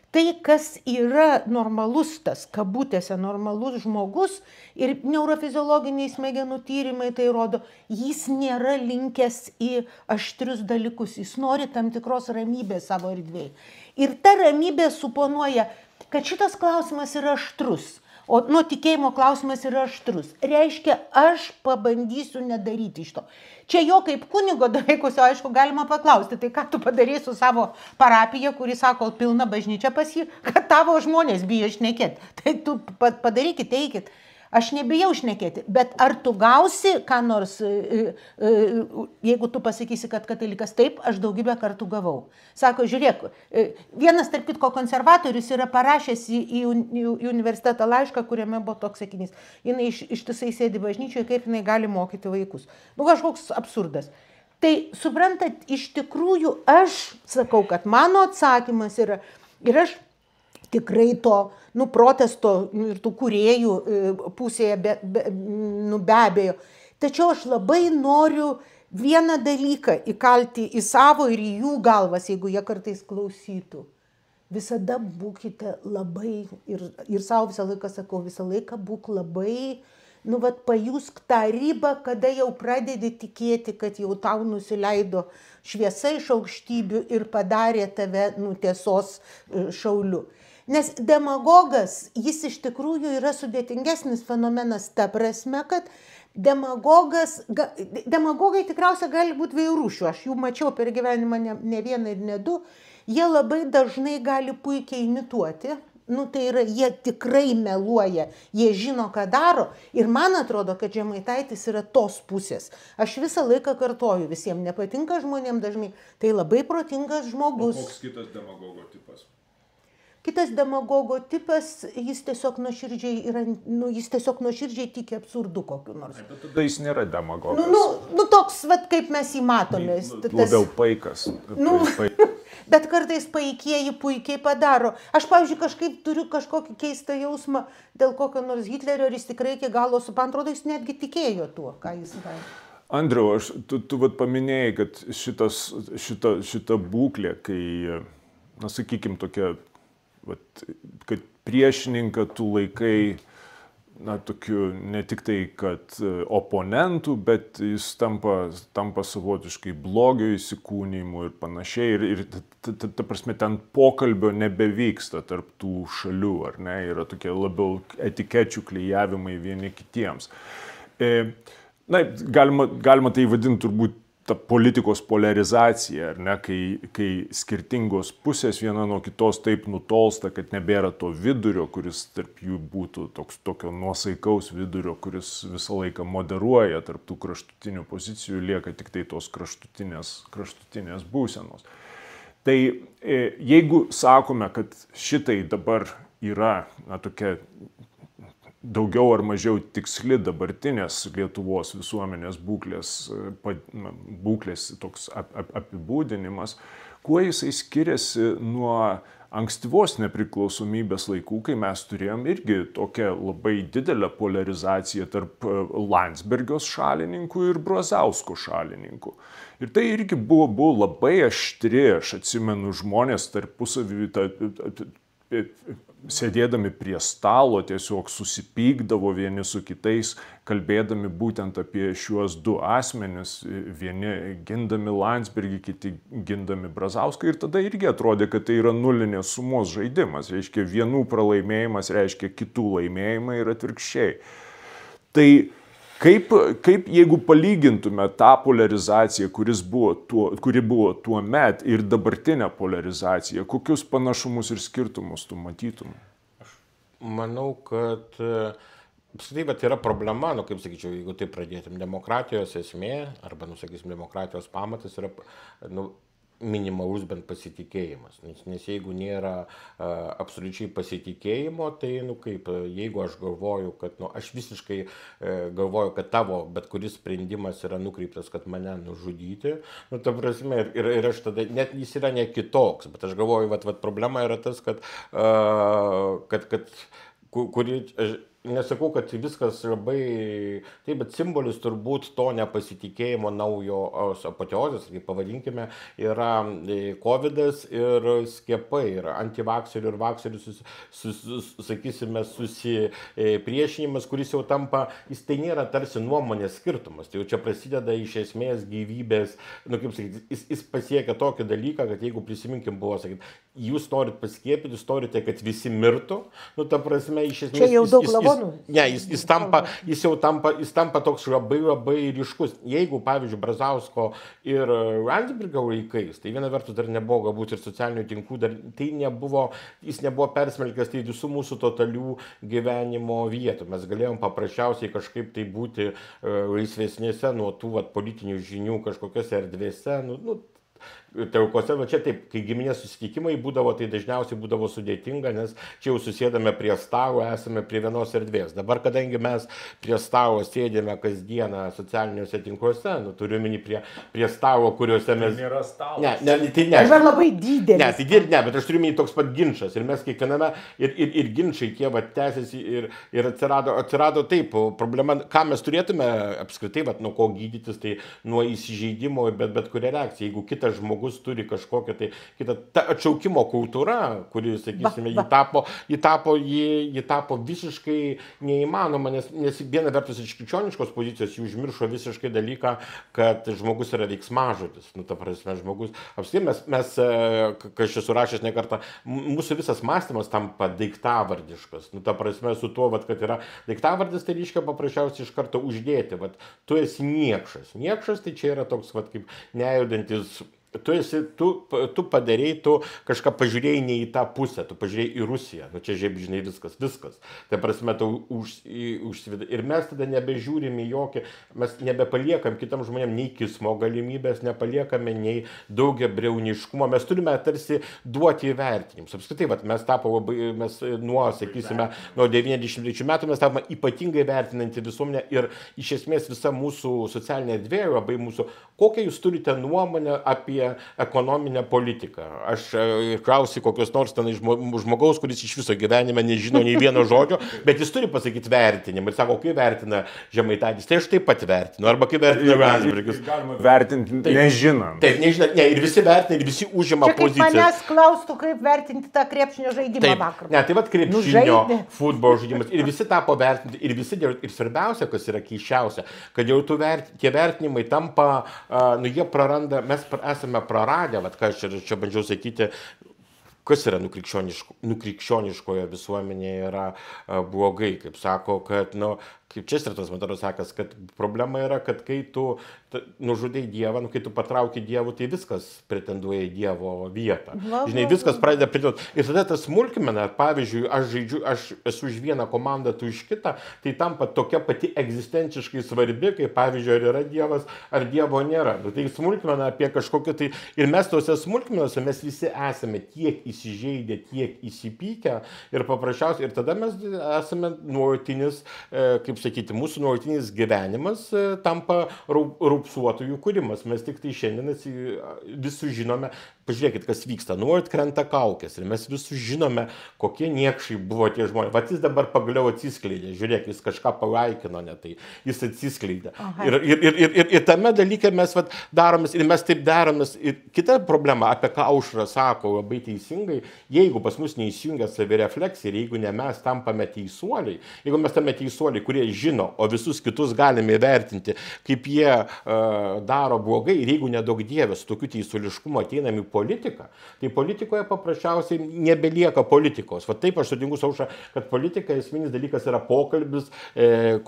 tai, kas yra normalus, tas kabutėse normalus žmogus ir neurofiziologiniai smegenų tyrimai tai rodo, jis nėra linkęs į aštrius dalykus, jis nori tam tikros ramybės savo erdvėje. Ir ta ramybė suponuoja, kad šitas klausimas yra aštrus, o tikėjimo klausimas yra aštrus. Reiškia, aš pabandysiu nedaryti iš to. Čia jo kaip kunigo Doveikos, aišku, galima paklausti, tai ką tu padarei su savo parapija, kuri sako, pilna bažnyčia pas jį, kad tavo žmonės bijo šnekėti. Tai tu padarykit, eikit. Aš nebijau šnekėti, bet ar tu gausi, ką nors, jeigu tu pasakysi, kad katalikas, taip, aš daugybę kartų gavau. Sako, žiūrėk, vienas tarp kitko konservatorius yra parašęs į universitetą laišką, kuriame buvo toks sakinys. Jinai ištisai sėdi bažnyčioje, kaip jinai gali mokyti vaikus. Nu, kažkoks absurdas. Tai, suprantat, iš tikrųjų aš sakau, kad mano atsakymas yra, ir aš tikrai to, protesto ir tų kūrėjų pusėje be abejo. Tačiau aš labai noriu vieną dalyką įkalti į savo ir į jų galvas, jeigu jie kartais klausytų. Visada būkite labai, ir savo visą laiką sakau, visą laiką būk labai, pajusk tą ribą, kada jau pradedi tikėti, kad jau tau nusileido šviesa iš aukštybių ir padarė tave tiesos šauliu. Nes demagogas, jis iš tikrųjų yra sudėtingesnis fenomenas ta prasme, kad demagogai tikriausiai gali būti vairūšių. Aš jų mačiau per gyvenimą ne vieną ir ne du. Jie labai dažnai gali puikiai imituoti. Tai yra, jie tikrai meluoja, jie žino, ką daro. Ir man atrodo, kad Žemaitaitis yra tos pusės. Aš visą laiką kartoju, visiems nepatinka žmonėms dažnai. Tai labai protingas žmogus. O koks kitas demagogo tipas? Kitas demagogo tipas, jis tiesiog nuoširdžiai tiki absurdu kokiu nors. Bet tada jis nėra demagogas. Toks, kaip mes jį matome. Labiau paikas. Bet kartais paikieji puikiai padaro. Aš, pavyzdžiui, kažkaip turiu kažkokį keistą jausmą dėl kokio nors Hitlerio, ir jis tikrai iki galo suprantu, jis netgi tikėjo tuo, ką jis darė. Andriau, tu paminėjai, kad šita būklė, kai, sakykime, tokia, kad priešininką tu laikai, tokiu ne tik tai, kad oponentų, bet jis tampa savotiškai blogio įsikūnijimu ir panašiai. Ir ta prasme, ten pokalbio nebevyksta tarp tų šalių, ar ne? Yra tokie labiau etikečių klijavimai vieni kitiems. Galima tai vadinti turbūt ta politikos polarizacija, ar ne, kai skirtingos pusės viena nuo kitos taip nutolsta, kad nebėra to vidurio, kuris tarp jų būtų tokio nuosaikaus vidurio, kuris visą laiką moderuoja tarp tų kraštutinių pozicijų, lieka tik tai tos kraštutinės būsenos. Tai jeigu sakome, kad šitai dabar yra tokia daugiau ar mažiau tiksli dabartinės Lietuvos visuomenės būklės toks apibūdinimas, kuo jisai skiriasi nuo ankstyvos nepriklausomybės laikų, kai mes turėjom irgi tokią labai didelę polarizaciją tarp Landsbergios šalininkų ir Brazausko šalininkų. Ir tai irgi buvo labai aštri, aš atsimenu, žmonės tarpusavy sėdėdami prie stalo tiesiog susipykdavo vieni su kitais, kalbėdami būtent apie šiuos du asmenis, vieni gindami Landsbergį, kiti gindami Brazauską, ir tada irgi atrodė, kad tai yra nulinės sumos žaidimas, reiškia vienų pralaimėjimas reiškia kitų laimėjimai ir atvirkščiai. Tai kaip jeigu palygintume tą polarizaciją, kuri buvo tuo met, ir dabartinę polarizaciją, kokius panašumus ir skirtumus tu matytum? Aš manau, kad apskritai yra problema, kaip sakyčiau, jeigu tai pradėtum, demokratijos esmė, arba, sakysim, demokratijos pamatas yra minimalus bent pasitikėjimas. Nes jeigu nėra absoliučiai pasitikėjimo, tai, jeigu aš galvoju, kad, aš visiškai galvoju, kad tavo bet kuris sprendimas yra nukreiptas, kad mane nužudyti, ta prasme, ir aš tada, net jis yra ne kitoks, bet aš galvoju, problema yra tas, kad nesakau, kad viskas labai, taip, bet simbolis turbūt to nepasitikėjimo naujo apoteozės, kaip pavadinkime, yra COVIDas ir skiepai, ir antivakserių ir vakserių, sakysime, susipriešinimas, kuris jau tampa, jis tai nėra tarsi nuomonės skirtumas, tai jau čia prasideda iš esmės gyvybės, kaip sakyti, jis pasiekia tokį dalyką, kad jeigu prisiminkim buvo, sakyti, jūs norit paskiepyti, jūs norite, kad visi mirtų, ta prasme, iš esmės, čia jau daug jis tampa toks labai ryškus. Jeigu, pavyzdžiui, Brazausko ir Landsbergio laikais, tai viena vertus dar nebuvo galbūt ir socialinių tinklų, jis nebuvo persmelkęs tai visų mūsų totalių gyvenimo vietų. Mes galėjom paprasčiausiai kažkaip tai būti laisvesnėse nuo tų politinių žinių kažkokiose erdvėse. Taukose, va čia taip, kai giminės susitikimai būdavo, tai dažniausiai būdavo sudėtinga, nes čia jau susėdame prie stalo, esame prie vienos erdvės. Dabar, kadangi mes prie stalo sėdėme kasdieną socialiniuose tinkluose, turiu minį prie stalo, kuriuose mes... Tai nėra stalas. Tai ne. Tai labai didelis. Ne, bet aš turiu minį toks pat ginčas. Ir mes kiekviename, ir ginčai tie tęsiasi ir atsirado taip, problema, ką mes turėtume apskritai, nuo ko gydytis, tai nuo įsižeidimo, bet kuria reakcija. Jeigu kitas žmogus turi kažkokią tai kitą, ta atšaukimo kultūra, kuri, sakysime, ji tapo visiškai neįmanoma, nes viena vertus iš krikščioniškos pozicijos jų užmiršo visiškai dalyką, kad žmogus yra veiksmažodis. Ta prasme, žmogus, apskritai mes, kai aš esu rašęs ne kartą, mūsų visas mąstymas tampa daiktavardiškas. Ta prasme, su tuo, kad yra daiktavardis, tai reiškia paprasčiausiai iš karto uždėti, tu esi niekšas. Niekšas tai čia yra toks, kaip nejudantis. Tu padarėjai, tu kažką pažiūrėjai ne į tą pusę, tu pažiūrėjai į Rusiją. Čia žiaip, žinai, viskas. Tai prasme, užsiveda. Ir mes tada nebežiūrime jokį, mes nebepaliekam kitam žmonėm nei kismo galimybės, nepaliekame nei daugiabriauniškumo. Mes turime tarsi duoti įvertinimus. Apskritai, mes nuo 93 metų mes tapome ypatingai vertinanti visuomenę ir iš esmės visa mūsų socialinė erdvė, labai mūsų, kokią jūs turite nuomonę apie ekonominę politiką. Aš klausiu kokios nors ten žmogaus, kuris iš viso gyvenime nežino nei vieno žodžio, bet jis turi pasakyti vertinimą. Ir sako, kai vertina Žemaitaitis, tai aš taip pat vertinu. Arba kai vertina Landsbergis. Galima vertinti nežinant. Taip, nežinant. Ne, ir visi vertina, ir visi užima poziciją. Čia kaip manęs klaustų, kaip vertinti tą krepšinio žaidimą vakar. Ne, tai krepšinio, futbolo žaidimas. Ir visi tapo vertinti. Ir svarbiausia, kas yra keisčiausia, kad jau tie vertinimai tampa, jie praranda, mes esame praradę, ką aš čia bandžiau sakyti, kas yra nukrikščioniškoje visuomenėje yra blogai, kaip sako, kad, kaip Čestertonas, man atrodo, sakęs, kad problema yra, kad kai tu nužudai Dievą, kai tu patrauki Dievų, tai viskas pretenduoja į Dievo vietą. Žinai, viskas pradeda pretenduoti. Ir tada tas smulkmena, pavyzdžiui, aš esu už vieną komandą, tu už kitą, tai tampa tokia pati egzistenciškai svarbi, kaip pavyzdžiui, ar yra Dievas, ar Dievo nėra. Tai smulkmena apie kažkokią tai... Ir mes tose smulkmenose, mes visi esame tiek įsižeidę, tiek įsipykę ir paprasčiausiai, ir tada mes esame nuolatinis, kaip sakyti, mūsų nuolatinis gyvenimas tampa raupsuotojų kūrimas. Mes tik tai šiandien vis sužinome, pažiūrėkit, kas vyksta, nuolat krenta kaukės ir mes vis sužinome, kokie niekšai buvo tie žmonės. Vat jis dabar pagaliau atsiskleidė, žiūrėk, jis kažką palaikino, ne tai, jis atsiskleidė. Ir tame dalyke mes daromės, ir mes taip daromės. Ir kita problema, apie ką Aušra sako labai teisingai, jeigu pas mus neįsijungia savirefleksija ir jeigu ne mes tampame teisuoliai, jeigu mes tame teisuoliai, kurie žino, o visus kitus galime įvertinti, kaip jie daro blogai, ir jeigu nedaug Dievės su tokiu teisuoliškumu ateinam į politiką, tai politikoje paprasčiausiai nebelieka politikos. Taip aš sutinku su Aušra, kad politika esminis dalykas yra pokalbis,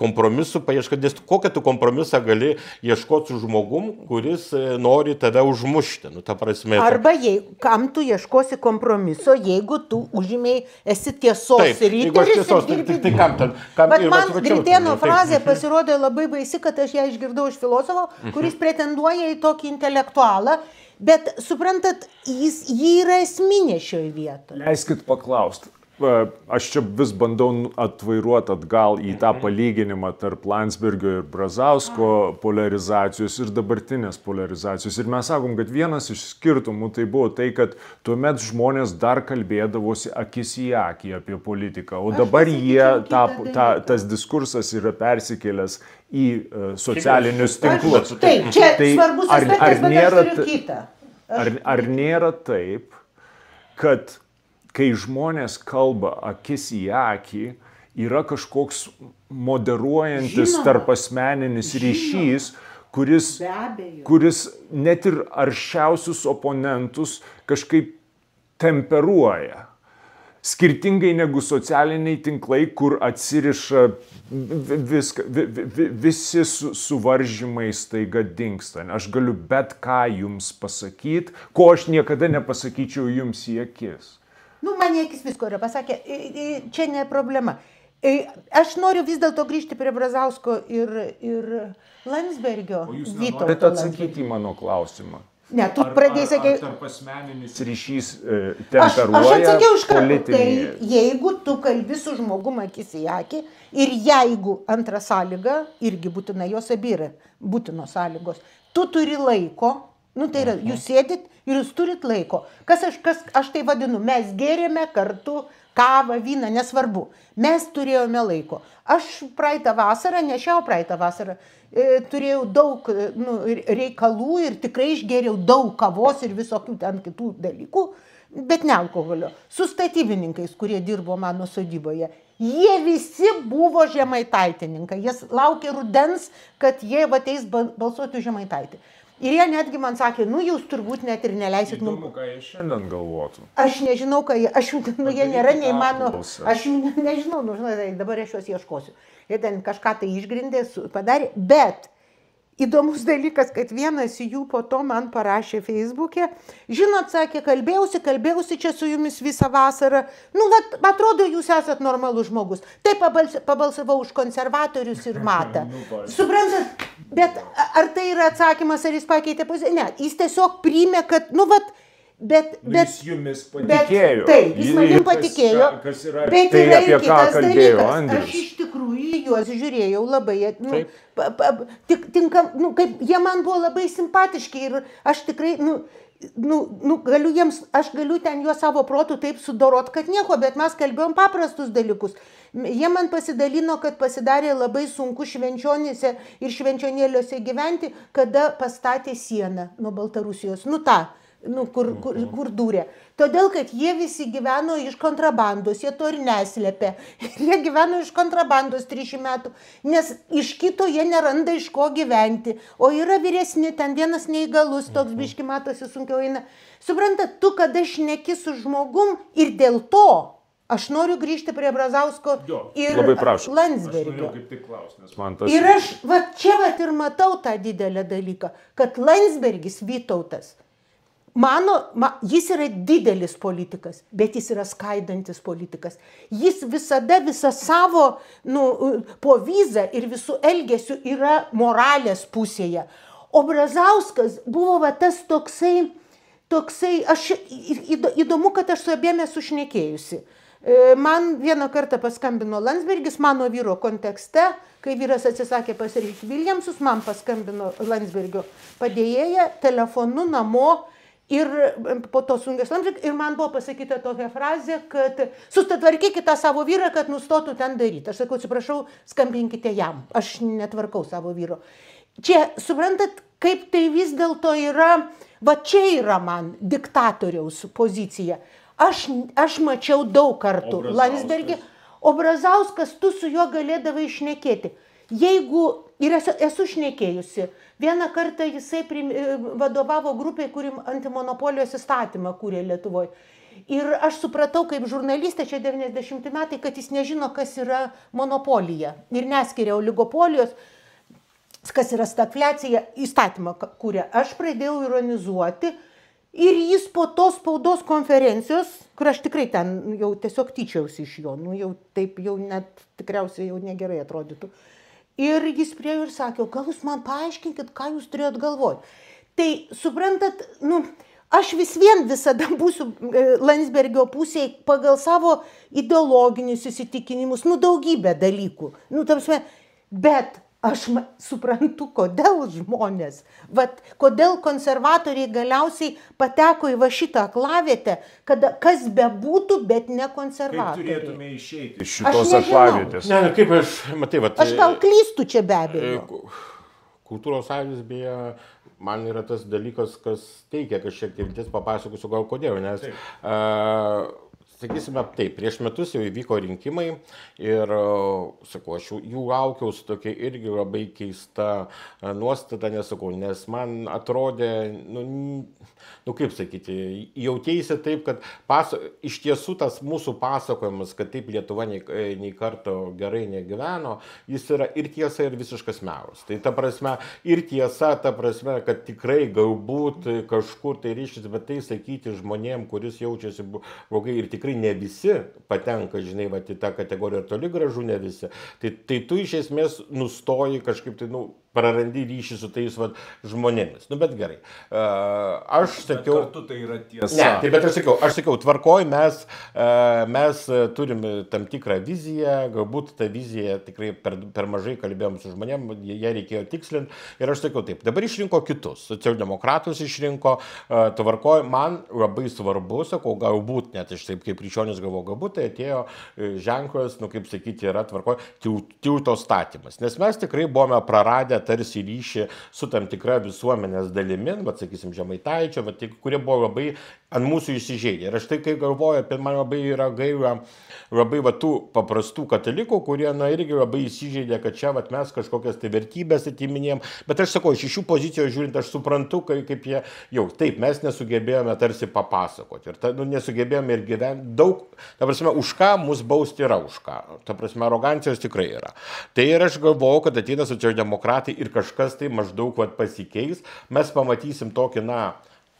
kompromisų paieška. Kokią tu kompromisą gali ieškoti su žmogum, kuris nori tave užmušti. Ta prasme, arba kam tu ieškosi kompromiso, jeigu tu užimiai, esi tiesos ryteris ir dirbi. Bet man Gritėno frazė pasirodė labai baisi, kad aš ją išgirdau iš filosofo, kuris pretenduoja į tokį intelektualą, bet suprantat, jį yra esminė šioje vietoje. Leiskit paklausti. Aš čia vis bandau atvairuoti atgal į tą palyginimą tarp Landsbergio ir Brazausko polarizacijos ir dabartinės polarizacijos. Ir mes sakom, kad vienas iš skirtumų tai buvo tai, kad tuomet žmonės dar kalbėdavosi akis į akį apie politiką, o dabar tas diskursas yra persikėlęs į socialinius tinklus. Taip, čia svarbus aspektas, bet aš turiu kitą. Ar nėra taip, kad kai žmonės kalba akis į akį, yra kažkoks moderuojantis tarpasmeninis ryšys, kuris net ir aršiausius oponentus kažkaip temperuoja. Skirtingai negu socialiniai tinklai, kur atsiriša visi suvaržymai staiga dingsta. Aš galiu bet ką jums pasakyti, ko aš niekada nepasakyčiau jums į akis. Man į akis visko yra pasakę, čia ne problema. Aš noriu vis dėlto grįžti prie Brazausko ir Landsbergio. O jūs norite atsakyti į mano klausimą? Ne, tu pradėjai sakyti... Ar tarp asmeninis ryšys temperuoja aš atsakiau iš karto, politinį... Tai jeigu tu kalbi su žmogum akis į akį ir jeigu antra sąlyga, irgi būtina, jos abi yra būtinos sąlygos, tu turi laiko, tai yra, jūs sėdit ir jūs turit laiko. Kas aš tai vadinu, mes gėrėme kartu kavą, vyną, nesvarbu. Mes turėjome laiko. Aš praeitą vasarą, turėjau daug reikalų ir tikrai išgėriau daug kavos ir visokių ten kitų dalykų, bet ne alkoholio. Su statybininkais, kurie dirbo mano sodyboje. Jie visi buvo žemaitaitininkai. Jie laukė rudens, kad jie ateis balsuoti už Žemaitaitį. Ir jie netgi man sakė, jūs turbūt net ir neleisit... Įdomu, ką jie šiandien galvotų. Aš nežinau, ką jie... jie nėra nei mano... Aš nežinau, dabar aš juos ieškosiu. Jie ten kažką tai išgrindė, padarė, bet įdomus dalykas, kad vienas jų po to man parašė Facebook'e. Žinot, sakė, kalbėjausi čia su jumis visą vasarą. Atrodo, jūs esat normalus žmogus. Tai pabalsavau už konservatorius ir Matą. Suprantat, bet ar tai yra atsakymas, ar jis pakeitė poziciją? Ne, jis tiesiog priėmė, kad, Jis jumis patikėjo. Taip, jis manim patikėjo. Bet yra ir kitas dalykas. Aš iš tikrųjų juos žiūrėjau labai, kaip jie man buvo labai simpatiški ir aš tikrai, galiu ten juos savo protų taip sudorot, kad nieko, bet mes kalbėjom paprastus dalykus. Jie man pasidalino, kad pasidarė labai sunku Švenčionyse ir Švenčionėliuose gyventi, kada pastatė sieną nuo Baltarusijos. Kur dūrė. Todėl, kad jie visi gyveno iš kontrabandos, jie to ir neslėpė. Jie gyveno iš kontrabandos 30 metų, nes iš kito jie neranda iš ko gyventi. O yra vyresni, ten vienas neįgalus, toks biški matosi sunkiau eina. Suprantat, tu kada šneki su žmogum ir dėl to aš noriu grįžti prie Brazausko ir Landsbergio. Ir aš čia ir matau tą didelę dalyką, kad Landsbergis Vytautas jis yra didelis politikas, bet jis yra skaidantis politikas. Jis visada visą savo povyzą ir visų elgesių yra moralės pusėje. O Brazauskas buvo tas toksai, įdomu, kad aš su abiem esu šnekėjusi. Man vieną kartą paskambino Landsbergis mano vyro kontekste, kai vyras atsisakė pasirinkti Viljamsus, man paskambino Landsbergio padėjėja telefonu namo. Ir po to sungęs Landsbergis ir man buvo pasakyta tokia frazė, kad susitvarkykite tą savo vyrą, kad nustotų ten daryti. Aš sakau, atsiprašau, skambinkite jam. Aš netvarkau savo vyro. Čia, suprantat, kaip tai vis dėlto yra, čia yra man diktatoriaus pozicija. Aš mačiau daug kartų Landsbergį, o Brazauskas, tu su juo galėdavai šnekėti. Jeigu, ir esu šnekėjusi, vieną kartą jisai vadovavo grupiai, kuri antimonopolijos įstatymą kūrė Lietuvoje. Ir aš supratau kaip žurnalistė, čia 90 metai, kad jis nežino, kas yra monopolija. Ir neskiria oligopolijos, kas yra stagfliacija, įstatymą kūrė. Aš pradėjau ironizuoti ir jis po tos spaudos konferencijos, kur aš tikrai ten jau tiesiog tyčiausi iš jo, jau taip jau net tikriausiai jau negerai atrodytų. Ir jis priėjo ir sakė, gal jūs man paaiškinkit, ką jūs turėjot galvoti. Tai, suprantat, aš vis vien visada būsiu Landsbergio pusėje pagal savo ideologinius įsitikinimus, daugybę dalykų. Bet aš suprantu, kodėl žmonės, kodėl konservatoriai galiausiai pateko į šitą aklavietę, kada kas bebūtų, bet ne konservatoriai. Kaip turėtume išeiti iš šitos aklavietės? Kaip aš gal klystu čia be abejo. Kultūros sąjūdis, beje, man yra tas dalykas, kas teikia kažkiek vilties, papasakosiu gal kodėl, nes sakysime, taip, prieš metus jau įvyko rinkimai ir, sakau, aš jų laukiau su tokia irgi labai keista nuostata, nesakau, nes man atrodė, kaip sakyti, jautėsi taip, kad iš tiesų tas mūsų pasakojimas, kad taip Lietuva nei karto gerai negyveno, jis yra ir tiesa, ir visiškas melas. Tai ta prasme, ir tiesa, ta prasme, kad tikrai galbūt kažkur tai ryšys, bet tai sakyti žmonėm, kuris jaučiasi blogai ir tikrai ne visi patenka, žinai, va, į tą kategoriją, ir toli gražu ne visi. Tai tu iš esmės nustoji kažkaip tai, prarandi ryšį su tais žmonėmis. Bet gerai. Aš sakiau... Kartu tai yra tiesa. Ne, tai bet aš sakiau, tvarkoj, mes turim tam tikrą viziją, galbūt tą viziją tikrai per mažai kalbėjom su žmonėm, ją reikėjo tikslinti. Ir aš sakiau taip, dabar išrinko kitus, socialdemokratus išrinko, tvarkoj, man labai svarbu, sakau, galbūt, net aš taip kaip krikščionis galvoju, galbūt tai atėjo ženklas, kaip sakyti, yra tvarkoj, tilto statymas. Nes mes tikrai buvome praradę tarsi ryšį su tam tikra visuomenės dalimi, sakysim, Žemaitaičio, kurie buvo labai ant mūsų įsižeidę. Ir aš tai, kai galvoju, apie man labai yra gaila, labai tų paprastų katalikų, kurie, irgi labai įsižeidė, kad čia mes kažkokias tai vertybės atiminėjom. Bet aš sakau, iš šių pozicijų žiūrint, aš suprantu, kaip jie jau, taip, mes nesugebėjome tarsi papasakoti. Ir nesugebėjome ir gyventi daug, ta prasme, už ką mus bausti yra už ką. Ta prasme, arogancijos tikrai yra. Tai ir aš galvoju, kad ateina socialdemokratai ir kažkas tai maždaug pasikeis, mes pamatysim tokį,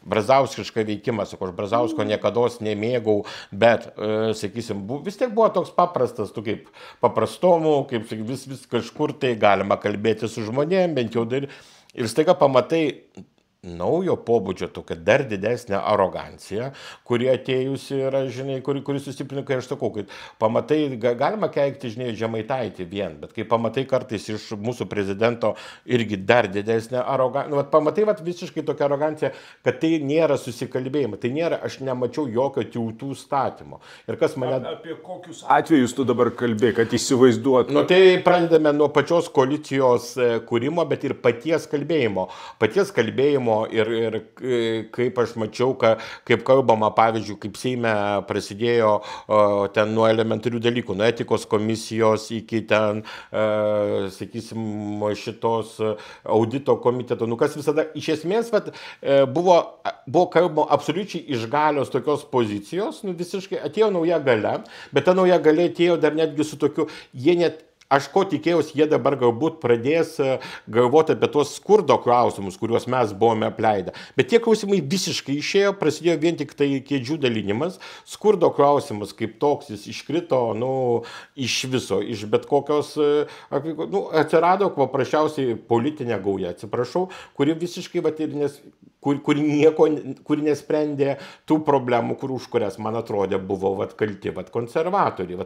brazauskišką veikimą, sakau, aš Brazausko niekados nemėgau, bet, sakysim, vis tiek buvo toks paprastas, kaip paprastomų, kaip vis kažkur tai galima kalbėti su žmonėm, bent jau dar, ir staiga pamatai naujo pobūdžio tokia dar didesnė arogancija, kuri atėjusi yra, žinai, kuri sustiprina, kai aš sakau, kad pamatai, galima keikti, žinai, Žemaitaitį vien, bet kai pamatai kartais iš mūsų prezidento irgi dar didesnė arogancija, pamatai visiškai tokia arogancija, kad tai nėra susikalbėjimo, tai nėra, aš nemačiau jokio tiltų statymo. Ir kas mane... Apie kokius atvejus tu dabar kalbėjai, kad įsivaizduotum? Tai pradedame nuo pačios koalicijos kūrimo, bet ir paties kalbėjimo. Ir kaip aš mačiau, kaip kalbama, pavyzdžiui, kaip Seime prasidėjo ten nuo elementarių dalykų, nuo etikos komisijos iki ten, sakysim, šitos audito komiteto, kas visada, iš esmės, buvo kalbama absoliučiai iš galios tokios pozicijos, visiškai atėjo nauja galia, bet ta nauja galia atėjo dar netgi su tokiu, jie net aš ko tikėjausi, jie dabar galbūt pradės galvoti apie tuos skurdo klausimus, kuriuos mes buvome apleidę. Bet tie klausimai visiškai išėjo, prasidėjo vien tik tai kėdžių dalinimas. Skurdo klausimas kaip toks, jis iškrito, iš viso, iš bet kokios, atsirado paprasčiausiai politinė gauja, atsiprašau, kuri visiškai, kuri nesprendė tų problemų, už kurias, man atrodė, buvo kalti konservatoriai.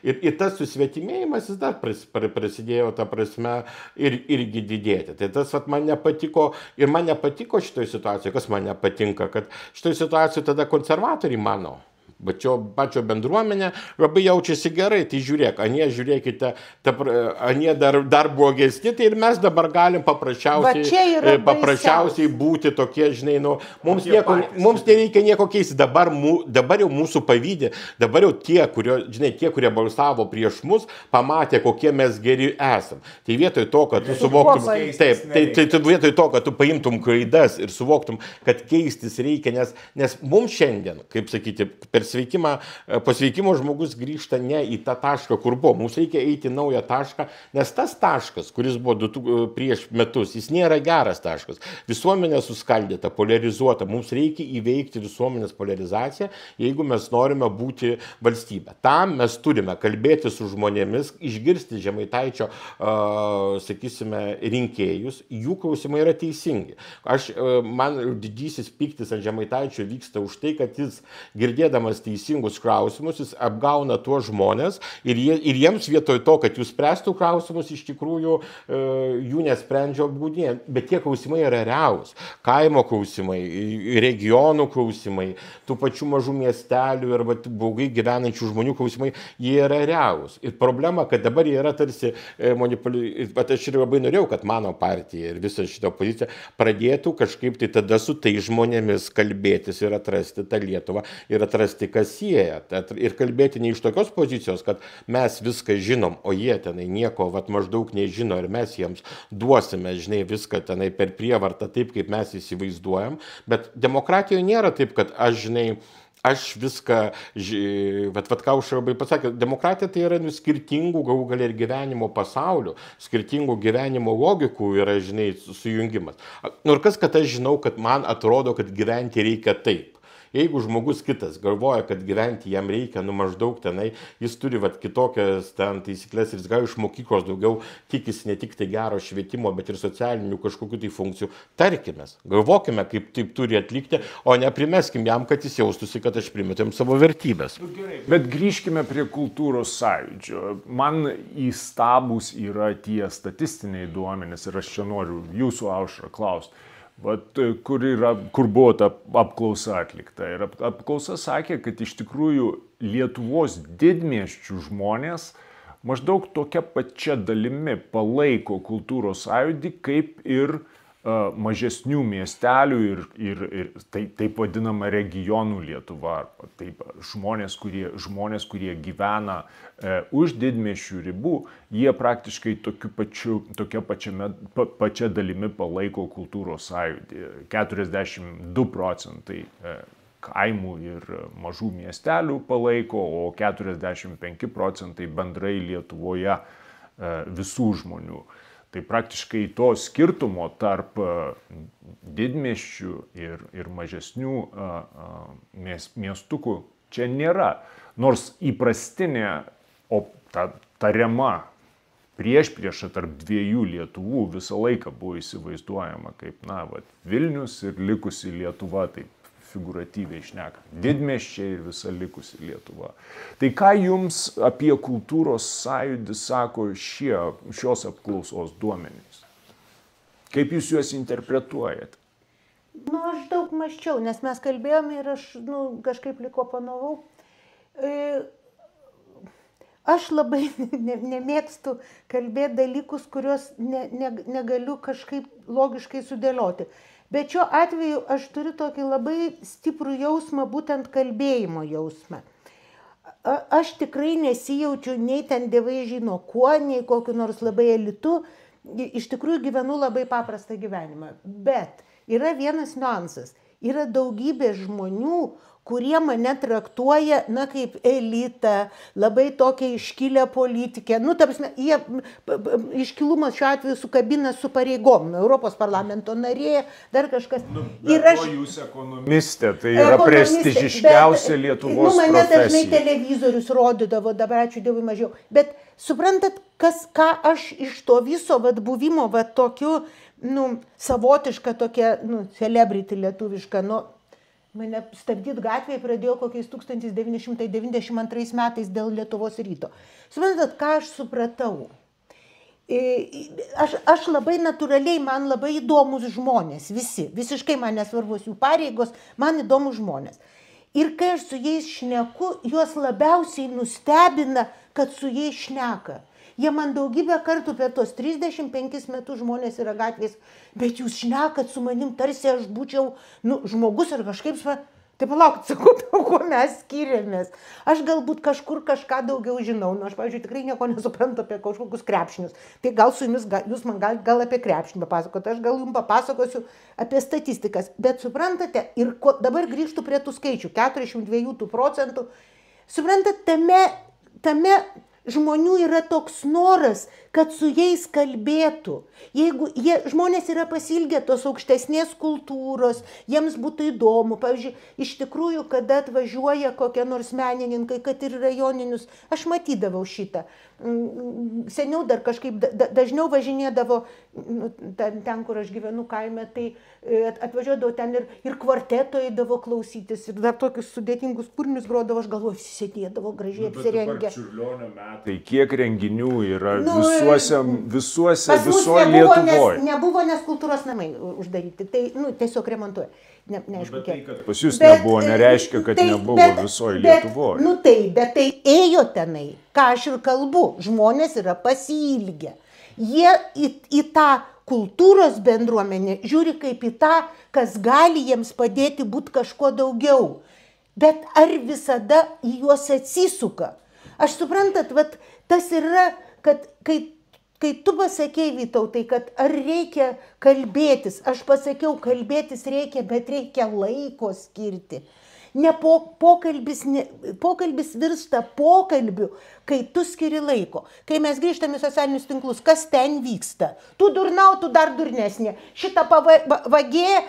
Ir tas susvetimėjimas, jis dar prasidėjo, ta prasme, irgi didėti. Tai tas man nepatiko, ir man nepatiko šitoje situacijoje, kas man nepatinka, kad šitoje situacijoje tada konservatoriai mano. Bet pačio bendruomenė labai jaučiasi gerai, tai žiūrėkite, anie dar blogesni, tai ir mes dabar galim paprasčiausiai būti tokie, žinai, mums nereikia nieko keisti, dabar jau mūsų pavydė, dabar jau tie, kurie balsavo prieš mus, pamatė, kokie mes geri esam. Tai vietoj to, kad tu suvoktum, vietoj to, kad tu paimtum klaidas ir suvoktum, kad keistis reikia, nes mums šiandien, kaip sakyti, pasveikimo žmogus grįžta ne į tą tašką, kur buvo. Mums reikia eiti į naują tašką, nes tas taškas, kuris buvo prieš metus, jis nėra geras taškas. Visuomenė suskaldyta, polarizuota. Mums reikia įveikti visuomenės polarizaciją, jeigu mes norime būti valstybė. Tam mes turime kalbėti su žmonėmis, išgirsti Žemaitaičio, sakysime, rinkėjus. Jų klausimai yra teisingi. Man didysis pyktis ant Žemaitaičio vyksta už tai, kad jis girdėdamas teisingus klausimus, jis apgauna tuos žmonės ir jiems vietoj to, kad jūs spręstų klausimus, iš tikrųjų jų nesprendžia apgaudinė. Bet tie klausimai yra realūs. Kaimo klausimai, regionų klausimai, tų pačių mažų miestelių ir blogai gyvenančių žmonių klausimai, jie yra realūs. Ir problema, kad dabar jie yra tarsi bet aš ir labai norėjau, kad mano partija ir visa šita opozicija pradėtų kažkaip tai tada su tai žmonėmis kalbėtis ir atrasti tą Lietuvą ir atrasti suprasti, kas sieja. Ir kalbėti ne iš tokios pozicijos, kad mes viską žinom, o jie tenai nieko maždaug nežino ir mes jiems duosime, žinai, viską tenai per prievartą taip, kaip mes įsivaizduojam. Bet demokratijoje nėra taip, kad aš viską, ką Aušra pasakė, demokratija tai yra skirtingų galų gale ir gyvenimo pasaulių, skirtingų gyvenimo logikų yra, žinai, sujungimas. Ir kas, kad aš žinau, kad man atrodo, kad gyventi reikia taip. Jeigu žmogus kitas galvoja, kad gyventi jam reikia, maždaug tenai, jis turi kitokias ten taisyklės ir jis gal iš mokyklos daugiau tikisi ne tik tai gero švietimo, bet ir socialinių kažkokių tai funkcijų. Tarkimės, galvokime, kaip taip turi atlikti, o neprimeskim jam, kad jis jaustųsi, kad aš primetam savo vertybės. Bet grįžkime prie kultūros sąjūdžio. Man įstabus yra tie statistiniai duomenys ir aš čia noriu jūsų, Aušra, klausti. Kur buvo ta apklausa atlikta. Ir apklausa sakė, kad iš tikrųjų Lietuvos didmiesčių žmonės maždaug tokia pačia dalimi palaiko kultūros sąjūdį, kaip ir mažesnių miestelių ir taip vadinama regionų Lietuva. Taip, žmonės, kurie gyvena už didmiesčių ribų, jie praktiškai tokia pačia dalimi palaiko kultūros sąjūdį. 42% kaimų ir mažų miestelių palaiko, o 45% bendrai Lietuvoje visų žmonių. Tai praktiškai to skirtumo tarp didmiesčių ir mažesnių miestukų čia nėra. Nors įprastinė tariama priešprieša tarp dviejų Lietuvų visą laiką buvo įsivaizduojama kaip, Vilnius ir likusi Lietuva, taip figūratyviai šneka. Didmiesčiai ir visa likusi Lietuva. Tai ką jums apie kultūros sąjūdį sako šios apklausos duomenys? Kaip jūs juos interpretuojate? Aš daug mąsčiau, nes mes kalbėjome ir aš kažkaip liko panavau. Aš labai nemėgstu kalbėti dalykus, kuriuos negaliu kažkaip logiškai sudėlioti. Bet šiuo atveju aš turiu tokį labai stiprų jausmą, būtent kalbėjimo jausmą. Aš tikrai nesijaučiu nei ten dievai žino kuo, nei kokiu nors labai elitu. Iš tikrųjų gyvenu labai paprastą gyvenimą. Bet yra vienas niuansas. Yra daugybė žmonių, kurie mane traktuoja, kaip elitą, labai tokią iškilę politikę. Ta prasme, jie iškilumas šiuo atveju sukabina su pareigom. Europos parlamento narė, dar kažkas. Bet jūs ekonomistė, tai yra prestižiškiausia Lietuvos profesija. Mane dažnai televizorius rodydavo, dabar ačiū Dievui mažiau. Bet suprantat, ką aš iš to viso buvimo, tokiu, savotiška tokia, celebrity lietuviška, mane stabdyti gatvėje pradėjo kokiais 1992 metais dėl Lietuvos ryto. Suprantat, ką aš supratau? Aš labai natūraliai, man labai įdomus žmonės, visiškai man nesvarbus jų pareigos, man įdomus žmonės. Ir kai aš su jais šneku, juos labiausiai nustebina, kad su jais šneka. Jie man daugybę kartų per tos 35 metus žmonės yra gatvės, bet jūs šnekat su manim, tarsi aš būčiau, žmogus ar kažkaip, tai palaukit, sakau, kuo mes skiriamės. Aš galbūt kažkur kažką daugiau žinau, aš, pavyzdžiui, tikrai nieko nesuprantu apie kažkokius krepšinius. Tai gal su jumis, jūs man gal apie krepšinį papasakoti, aš gal jums papasakosiu apie statistikas. Bet suprantate, ir dabar grįžtu prie tų skaičių, 42%. Suprantat, tame žmonių yra toks noras, kad su jais kalbėtų. Jeigu žmonės yra pasilgę tos aukštesnės kultūros, jiems būtų įdomu. Pavyzdžiui, iš tikrųjų, kada atvažiuoja kokie nors menininkai, kad ir rajoninius, aš matydavau šitą. Seniau dar kažkaip dažniau važinėdavo ten, kur aš gyvenu kaime, tai atvažiuodavo ten ir kvarteto eidavo klausytis, ir dar tokius sudėtingus kūrinius grodavo, aš galvoju, visi sėdėdavo gražiai apsirengę. Tai kiek renginių yra visoje Lietuvoje? Nebuvo, nes kultūros namai uždaryti, tai tiesiog remontuoja. Neaišku, tai, kad pas jūs nebuvo, nereiškia, kad nebuvo visoje Lietuvoje. Bet tai ėjo tenai, ką aš ir kalbu, žmonės yra pasiilgę. Jie į tą kultūros bendruomenę žiūri kaip į tą, kas gali jiems padėti būti kažkuo daugiau. Bet ar visada į juos atsisuka? Aš suprantat, vat, tas yra, kad kai tu pasakėjai, Vytautai, kad ar reikia kalbėtis, aš pasakiau, kalbėtis reikia, bet reikia laiko skirti. Pokalbis virsta pokalbiu, kai tu skiri laiko. Kai mes grįžtame į socialinius tinklus, kas ten vyksta? Tu durnau, tu dar durnesnė. Šitą vagė,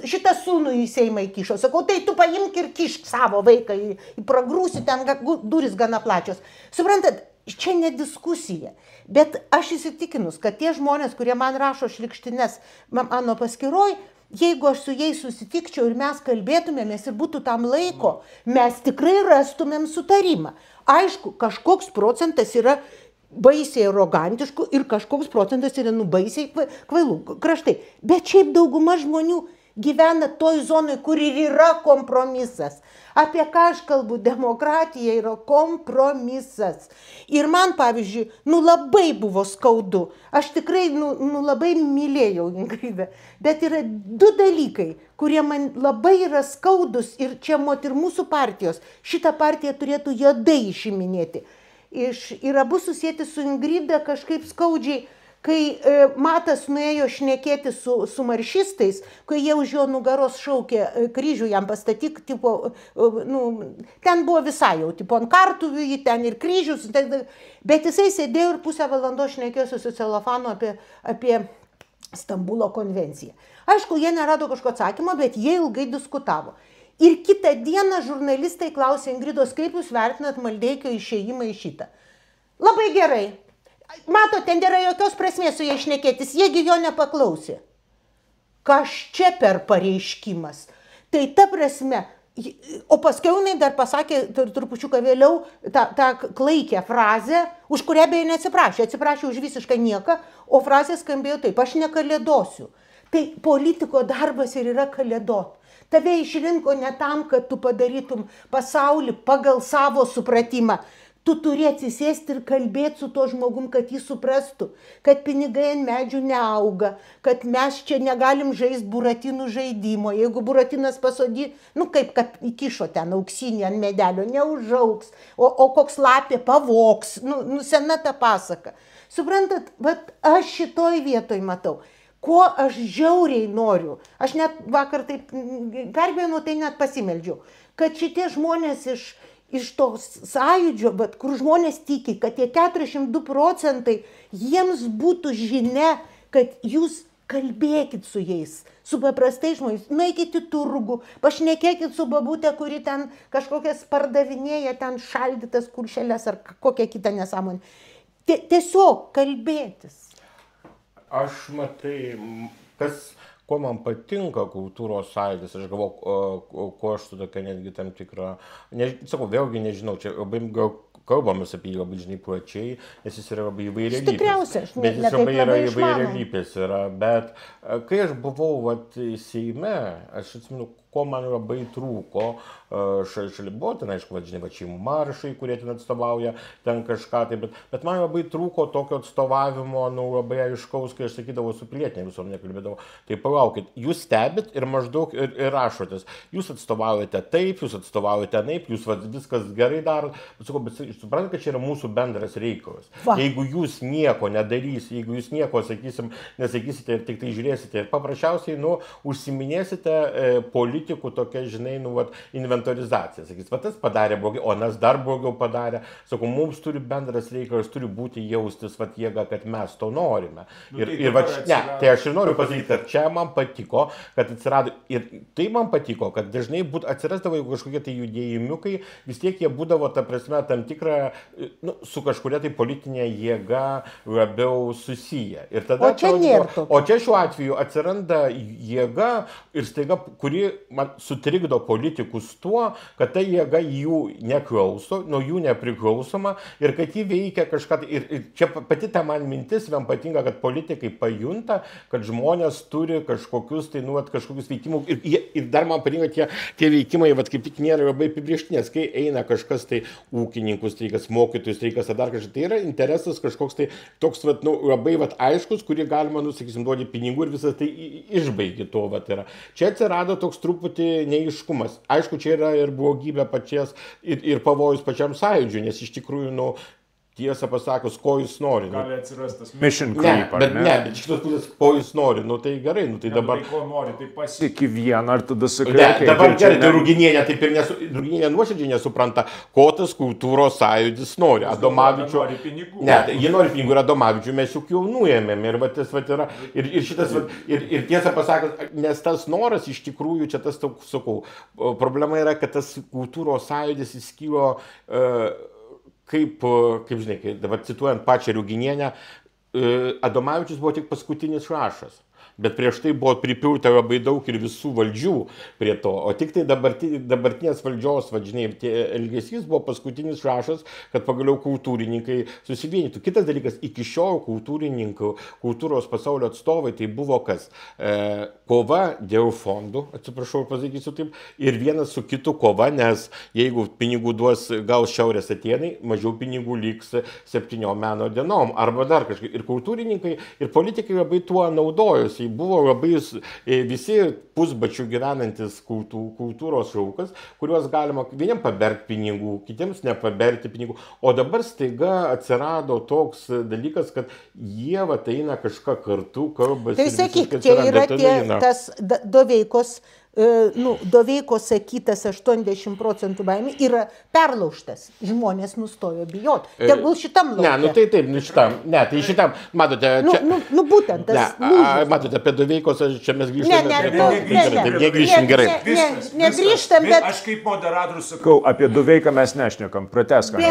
šitą sūnų į Seimą įkišo. Sakau, tai tu paimk ir kišk savo vaiką, į pragrūsi, ten duris gana plačios. Suprantat, čia ne diskusija. Bet aš įsitikinus, kad tie žmonės, kurie man rašo šlikštines mano paskyroj, jeigu aš su jais susitikčiau ir mes kalbėtumėmės ir būtų tam laiko, mes tikrai rastumėm sutarimą. Aišku, kažkoks procentas yra baisiai arogantiškų ir kažkoks procentas yra baisiai kvailų kraštai. Bet šiaip dauguma žmonių gyvena toj zonai, kur ir yra kompromisas. Apie ką aš kalbu? Demokratija yra kompromisas. Ir man, pavyzdžiui, labai buvo skaudu. Aš tikrai, labai mylėjau Ingridą. Bet yra du dalykai, kurie man labai yra skaudus ir čia ir mūsų partijos. Šitą partiją turėtų juodai išiminėti. Ir abu susėti su Ingrida kažkaip skaudžiai. Kai Matas nuėjo šnekėti su maršistais, kai jie už jo nugaros šaukė kryžių jam pastatyk, tipo, ten buvo visai jau, tipo ant kartuvių jį ten ir kryžius, bet jisai sėdėjo ir pusę valandos šnekėjo su celofanu apie Stambulo konvenciją. Aišku, jie nerado kažko atsakymo, bet jie ilgai diskutavo. Ir kitą dieną žurnalistai klausė Ingridos, kaip jūs vertinat Maldeikio išėjimą į šitą. Labai gerai. Mato, ten nėra jokios prasmės su jie šnekėtis, jiegi jo nepaklausė. Kas čia per pareiškimas? Tai ta prasme, o paskui jinai dar pasakė trupučiuką vėliau tą klaikę frazę, už kurią beje neatsiprašė, atsiprašė už visišką nieką, o frazė skambėjo taip, aš nekalėdosiu. Tai politiko darbas ir yra kalėdot. Tave išrinko ne tam, kad tu padarytum pasaulį pagal savo supratimą. Tu turi atsisėsti ir kalbėti su tuo žmogum, kad jį suprastų, kad pinigai ant medžių neauga, kad mes čia negalim žaisti buratinų žaidimo. Jeigu buratinas pasodį, kaip kad įkišo ten auksinį ant medelio, neužaugs, o koks lapė pavoks, sena ta pasaka. Suprantat, bet aš šitoj vietoj matau, ko aš žiauriai noriu. Aš net vakar taip perbėjau, tai net pasimeldžiau, kad šitie žmonės iš to sąjūdžio, bet kur žmonės tiki, kad tie 42% jiems būtų žinia, kad jūs kalbėkit su jais, su paprastai žmonės, nueikit į turgų, pašnekėkit su babutė, kuri ten kažkokias pardavinėja, ten šaldytas kulšeles ar kokią kitą nesąmonę. Tiesiog kalbėtis. Aš matai, ko man patinka kultūros sąjūdis, aš galvoju, ko aš tu tokia netgi tam tikrą, sakau, vėlgi nežinau, čia labai kalbamės apie jį labai žinai plačiai, nes jis yra labai įvairialypis. Stipriausias, bet jis labai yra įvairialypis. Bet kai aš buvau Seime, aš atsimenu, ko man labai trūko, šalia buvo ten, aišku, šeimų maršai, kurie ten atstovauja, ten kažką, bet man labai trūko tokio atstovavimo, labai aiškaus, kai aš sakydavau su pilietinė visuomenė kalbėdavau, tai palaukit, jūs stebit ir maždaug ir rašotės, jūs atstovaujate taip, jūs atstovaujate naip, jūs viskas gerai darot, bet suprantate, kad čia yra mūsų bendras reikalas. Jeigu jūs nieko nedarysite, jeigu jūs nieko, sakysim, nesakysite ir tik tai žiūrėsite ir paprasčiausiai, užsiminėsite politikų tokia, žinai, inventorizacija. Sakys, tas padarė blogai, o nas dar blogiau padarė. Sakau, mums turi bendras reikalas, turi būti jaustis jėga, kad mes to norime. Tai aš ir noriu pasakyti, kad čia man patiko, kad atsirado, ir tai man patiko, kad dažnai atsirasdavo kažkokie tai judėjimiukai, vis tiek jie būdavo, ta prasme, tam tikrą, su kažkuria tai politinė jėga labiau susiję. Ir tada, o čia šiuo atveju atsiranda jėga ir staiga, kuri man sutrikdo politikus tuo, kad ta jėga jų neklauso, nuo jų nepriklausoma ir kad ji veikia kažką. Ir čia pati ta man mintis, man patinka, kad politikai pajunta, kad žmonės turi kažkokius tai, kažkokius veikimus. Ir dar man patinka tie veikimai, kaip tik nėra labai apibriežti, nes kai eina kažkas tai ūkininkų streikas, mokytojų streikas ar dar kažkas, tai yra interesas kažkoks tai toks labai aiškus, kurį galima, sakysim, duoti pinigų ir visą tai išbaigi to. Yra. Čia atsirado toks truputį truputį neiškumas. Aišku, čia yra ir blogybė pačias, ir pavojus pačiam sąjūdžiui, nes iš tikrųjų, nu, tiesą pasakius, ko jūs nori. Gali atsirasti tas mission creep, bet iš kitos pusės, ko jūs nori, nu tai gerai, nu tai dabar... Tai ko nori, tai pasieki vieną, ar tada sakai, dabar gerai, tai Ruginienė taip ir Ruginienė nuoširdžiai nesupranta, ko tas kultūros sąjūdis nori. Adomavičių... Nori pinigų. Ne, jie nori pinigų ir Adomavičių mes juk jau nuėmėm. Ir tas yra, ir šitas, ir tiesą pasakant, nes tas noras iš tikrųjų, čia tas, sakau, problema yra, kad tas kultūros sąjūdis įskylo kaip žinai, dabar cituojant pačią Ruginienę, Adomavičius buvo tik paskutinis šašas. Bet prieš tai buvo pripilta labai daug ir visų valdžių prie to. O tik tai dabartinės valdžios, vadžiniai, elgesys buvo paskutinis šašas, kad pagaliau kultūrininkai susivienytų. Kitas dalykas, iki šiol kultūrininkų, kultūros pasaulio atstovai, tai buvo kas? Kova dėl fondų, atsiprašau, pasakysiu taip, ir vienas su kitu kova, nes jeigu pinigų duos gal Šiaurės Atėnai, mažiau pinigų liks 7 meno dienom, arba dar kažkaip. Ir kultūrininkai, ir politikai labai tuo naudojosi. Buvo labai visi pusbačių gyvenantis kultūros šaukas, kuriuos galima vieniem paberti pinigų, kitiems nepaberti pinigų. O dabar staiga atsirado toks dalykas, kad jie eina kažką kartu, kalbasi. Tai sakyk, čia yra tas Doveikos sakytas 80% baimė yra perlaužtas. Žmonės nustojo bijoti. Tegul šitam lauke. Ne, nu tai taip, šitam. Ne, tai šitam, matote, čia... Nu būtent tas lūžis. Matote, apie Doveikos, čia mes grįžtame. Negrįžtam, gerai. Negrįžtam, bet... Aš kaip moderatorius sakau, apie Doveiką mes nešnekam, pratęskam.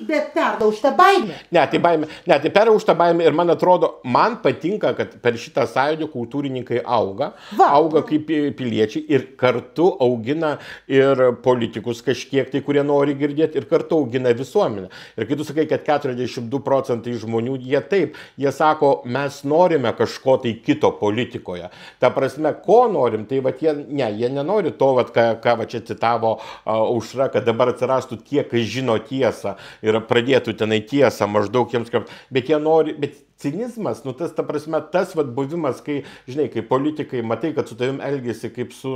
Bet perlaužta baimė. Ne, tai perlaužta baimė ir man atrodo, man patinka, kad per šitą sąjūdį kultūrininkai auga kaip piliečiai. Ir kartu augina ir politikus kažkiek, tai kurie nori girdėti, ir kartu augina visuomenę. Ir kai tu sakai, kad 42% žmonių, jie sako, mes norime kažko tai kito politikoje. Ta prasme, ko norim, tai jie nenori to, ką čia citavo Aušra, kad dabar atsirastų tie, kas žino tiesą ir pradėtų tenai tiesą maždaug jiems, bet jie nori, bet cinizmas, ta prasme, tas buvimas, kai, žinai, kai politikai matai, kad su tavim elgesi kaip su,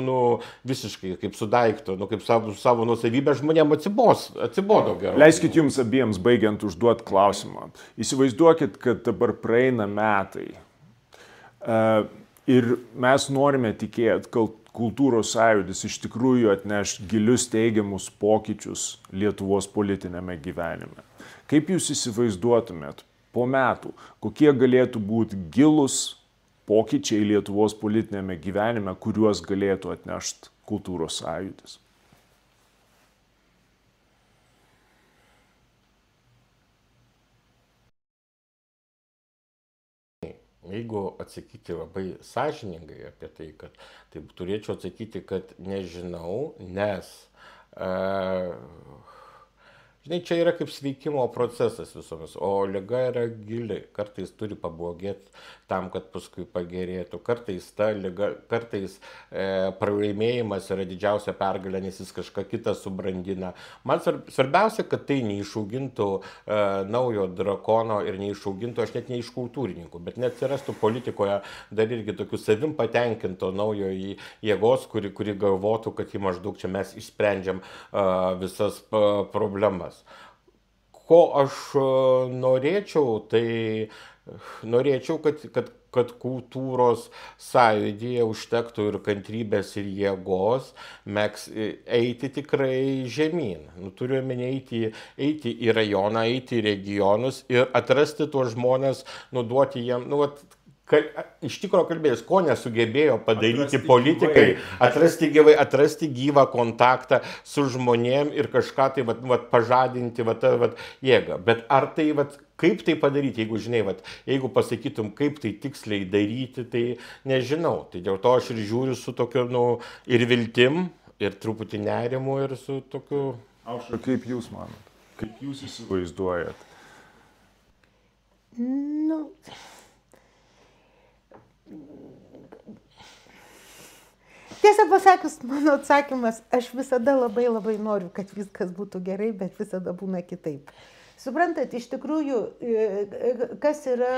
visiškai, kaip su daiktu, kaip savo nusavybę, žmonėm atsibodo gerai. Leiskit jums abiems baigiant užduoti klausimą. Įsivaizduokit, kad dabar praeina metai ir mes norime tikėti, kad kultūros sąjūdis iš tikrųjų atneš gilius teigiamus pokyčius Lietuvos politinėme gyvenime. Kaip jūs įsivaizduotumėt po metų, kokie galėtų būti gilus pokyčiai Lietuvos politinėme gyvenime, kuriuos galėtų atnešti kultūros sąjūdis? Jeigu atsakyti labai sąžiningai apie tai, kad taip turėčiau atsakyti, kad nežinau, nes žinai, čia yra kaip sveikimo procesas visomis, o liga yra gili, kartais turi pablogėti tam, kad paskui pagerėtų, kartais ta liga, kartais pralaimėjimas yra didžiausia pergalė, nes jis kažką kitą subrandina. Man svarbiausia, kad tai neišaugintų naujo drakono ir neišaugintų, aš net ne iš kultūrininkų, bet neatsirastų politikoje dar irgi tokių savim patenkinto naujo jėgos, kuri galvotų, kad jį maždaug čia mes išsprendžiam visas problemas. Ko aš norėčiau, tai norėčiau, kad kultūros sąjūdyje užtektų ir kantrybės, ir jėgos eiti tikrai žemyn. Turiu omeny eiti į rajoną, eiti į regionus ir atrasti tuos žmonės, duoti jiem, iš tikrųjų kalbėjus, ko nesugebėjo padaryti politikai, atrasti gyvą kontaktą su žmonėm ir kažką tai pažadinti jėgą. Bet ar tai, kaip tai padaryti, jeigu žinai, jeigu pasakytum, kaip tai tiksliai daryti, tai nežinau. Tai dėl to aš ir žiūriu su tokiu, ir viltim, ir truputį nerimu, ir su tokiu... Aušra, kaip jūs manot? Kaip jūs įsivaizduojat? Tiesą pasakius, mano atsakymas, aš visada labai noriu, kad viskas būtų gerai, bet visada būna kitaip. Suprantat, iš tikrųjų, kas yra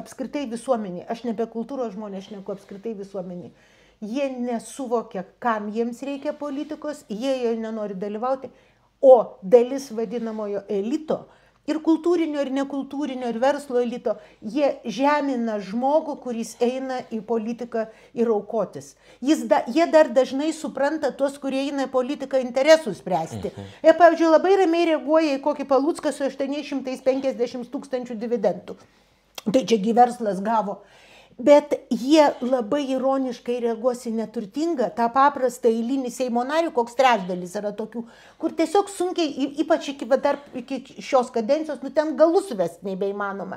apskritai visuomenė, aš ne apie kultūros žmonės šneku, apskritai visuomenė. jie nesuvokia, kam jiems reikia politikos, jie joje nenori dalyvauti, o dalis vadinamojo elito, ir kultūrinio, ir nekultūrinio, ir verslo elito, jie žemina žmogų, kuris eina į politiką ir aukotis. Jie dar dažnai supranta tuos, kurie eina į politiką interesų spręsti. Jie, pavyzdžiui, labai ramiai reaguoja į kokį Palucką su 850 000 dividendų. Tai čiagi verslas gavo. Bet jie labai ironiškai reaguos į neturtingą, tą paprastą eilinį Seimo narį, koks trečdalis yra tokių, kur tiesiog sunkiai, ypač iki šios kadencijos, ten galus suvesti nebeįmanoma.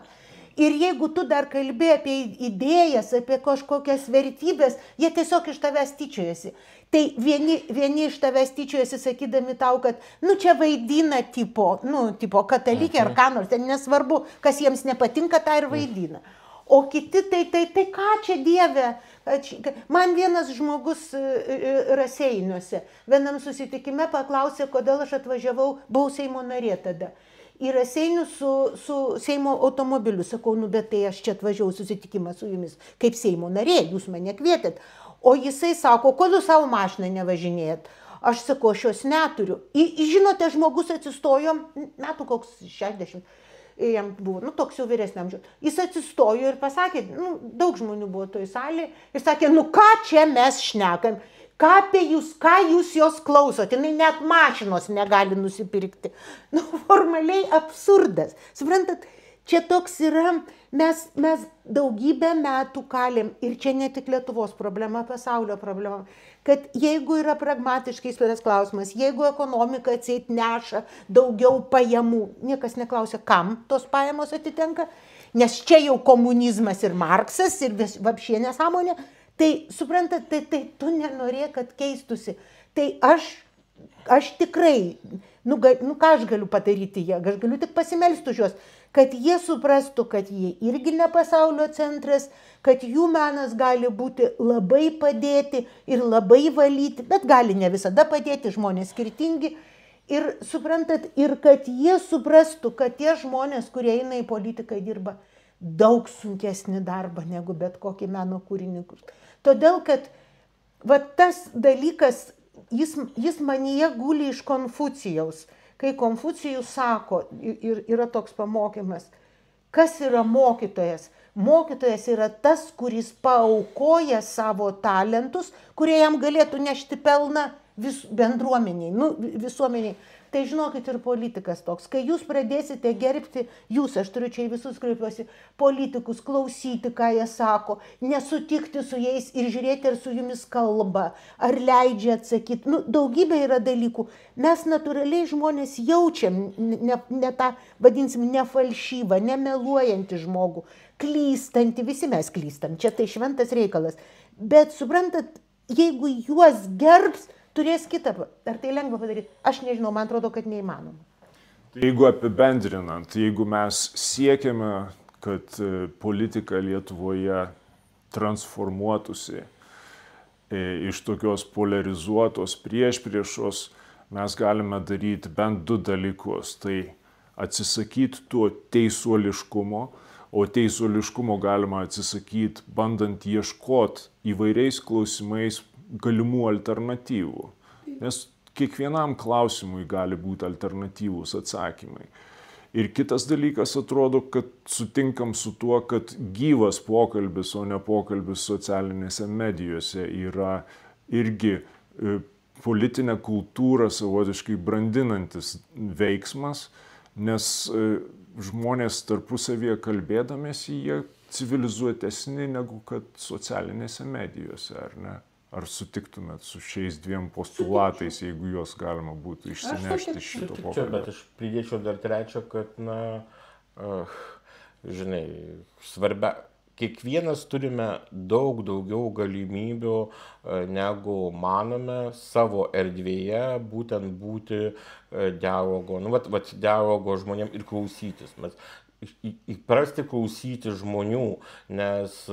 Ir jeigu tu dar kalbi apie idėjas, apie kažkokias vertybės, jie tiesiog iš tavęs tyčiojasi. Tai vieni iš tavęs tyčiojasi sakydami tau, kad, čia vaidina tipo katalikė ar ką nors, ten nesvarbu, kas jiems nepatinka, tą ir vaidina. O kiti, tai ką čia Dieve? Man vienas žmogus Raseiniuose vienam susitikime paklausė, kodėl aš atvažiavau, buvau Seimo narė tada. Į Raseinių su Seimo automobiliu. Sakau, bet tai aš čia atvažiavau susitikimą su jumis kaip Seimo narė, jūs mane kvietėt. O jisai sako, kodėl savo mašiną nevažinėjat? Aš sakau, aš jos neturiu. Žinote, žmogus atsistojo, metų koks 60. Jam buvo, toks jau vyresnio amžiaus. Jis atsistojo ir pasakė, daug žmonių buvo toj salėje, ir sakė, ką čia mes šnekam, ką jūs jos klausot, jinai net mašinos negali nusipirkti. Formaliai absurdas. Suprantat, čia toks yra, mes daugybę metų kalėm, ir čia ne tik Lietuvos problema, pasaulio problema, kad jeigu yra pragmatiškai spręstas klausimas, jeigu ekonomika atseit neša daugiau pajamų, niekas neklausia, kam tos pajamos atitenka, nes čia jau komunizmas ir Marksas ir vapšė nesąmonė, tai suprantat, tai tu nenorėk, kad keistusi. Tai aš tikrai, ką aš galiu padaryti jie, aš galiu tik pasimelsti už juos, kad jie suprastų, kad jie irgi ne pasaulio centras, kad jų menas gali būti labai padėti ir labai valyti, bet gali ne visada padėti, žmonės skirtingi. Ir suprantat, ir kad jie suprastų, kad tie žmonės, kurie eina į politiką, dirba daug sunkesnį darbą negu bet kokį meno kūrinį. Todėl, kad tas dalykas, jis manyje guli iš Konfucijaus. Kai Konfucijus sako, ir yra toks pamokymas, kas yra mokytojas? Mokytojas yra tas, kuris paaukoja savo talentus, kurie jam galėtų nešti pelną bendruomeniai, visuomeniai. Tai žinokit, ir politikas toks. Kai jūs pradėsite gerbti, aš turiu čia į visus kreipiuosi, politikus, klausyti, ką jie sako, nesutikti su jais ir žiūrėti, ar su jumis kalba, ar leidžia atsakyti. Daugybė yra dalykų. Mes natūraliai žmonės jaučiam ne tą, vadinsim, nefalšyvą, nemeluojantį žmogų, klystantį, visi mes klystam, čia tai šventas reikalas. Bet suprantat, jeigu juos gerbs, turės kitą. Ar tai lengva padaryti? Aš nežinau, man atrodo, kad neįmanoma. Jeigu apibendrinant, jeigu mes siekiame, kad politika Lietuvoje transformuotųsi iš tokios polarizuotos priešpriešos, mes galime daryti bent du dalykus. Tai atsisakyti tuo teisuoliškumo, o teisuoliškumo galima atsisakyti, bandant ieškoti įvairiais klausimais galimų alternatyvų. Nes kiekvienam klausimui gali būti alternatyvūs atsakymai. Ir kitas dalykas, atrodo, kad sutinkam su tuo, kad gyvas pokalbis, o ne pokalbis socialinėse medijose yra irgi politinę kultūrą savotiškai brandinantis veiksmas, nes žmonės tarpusavyje kalbėdamėsi, jie civilizuotesni negu kad socialinėse medijose, ar ne? Ar sutiktumėt su šiais dviem postulatais, jeigu juos galima būtų išsinešti iš šito pokalbio? Bet aš pridėčiau dar trečią, kad, svarbia, kiekvienas turime daug daugiau galimybių, negu manome savo erdvėje, būtent būti dialogo, dialogo žmonėm ir klausytis. Mes įprasti klausyti žmonių, nes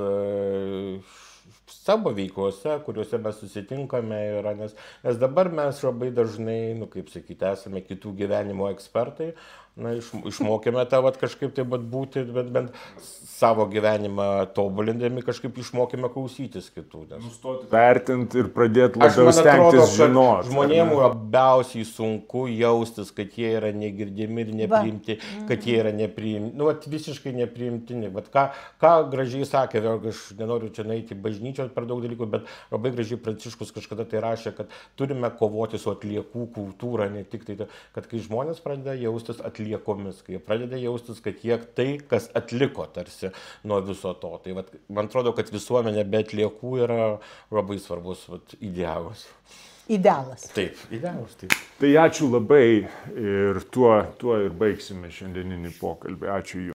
savo veiklose, kuriuose mes susitinkame, yra, nes dabar mes labai dažnai, nu, kaip sakyti, esame kitų gyvenimo ekspertai, na, išmokėme tą kažkaip tai būti, bent savo gyvenimą tobulindami kažkaip išmokėme klausytis kitų. Nustoti vertinti ir pradėti labiau stengtis žinoti. Žmonėms labiausiai sunku jaustis, kad jie yra negirdimi ir nepriimti, kad jie yra nepriimti, nu, visiškai nepriimtini. Ką gražiai sakė, vėlgi aš nenoriu čia nueiti į bažnyčią per daug dalykų, bet labai gražiai Pranciškus kažkada tai rašė, kad turime kovoti su atliekų kultūra, ne tik tai, kad kai žmonės pradeda jaustis atliekomis, kai jie pradeda jaustis, kad jie tai, kas atliko tarsi nuo viso to. Tai man atrodo, kad visuomenė be atliekų yra labai svarbus idealas. Idealas. Taip, idealas. Taip. Tai ačiū labai ir tuo ir baigsime šiandieninį pokalbį. Ačiū Jums.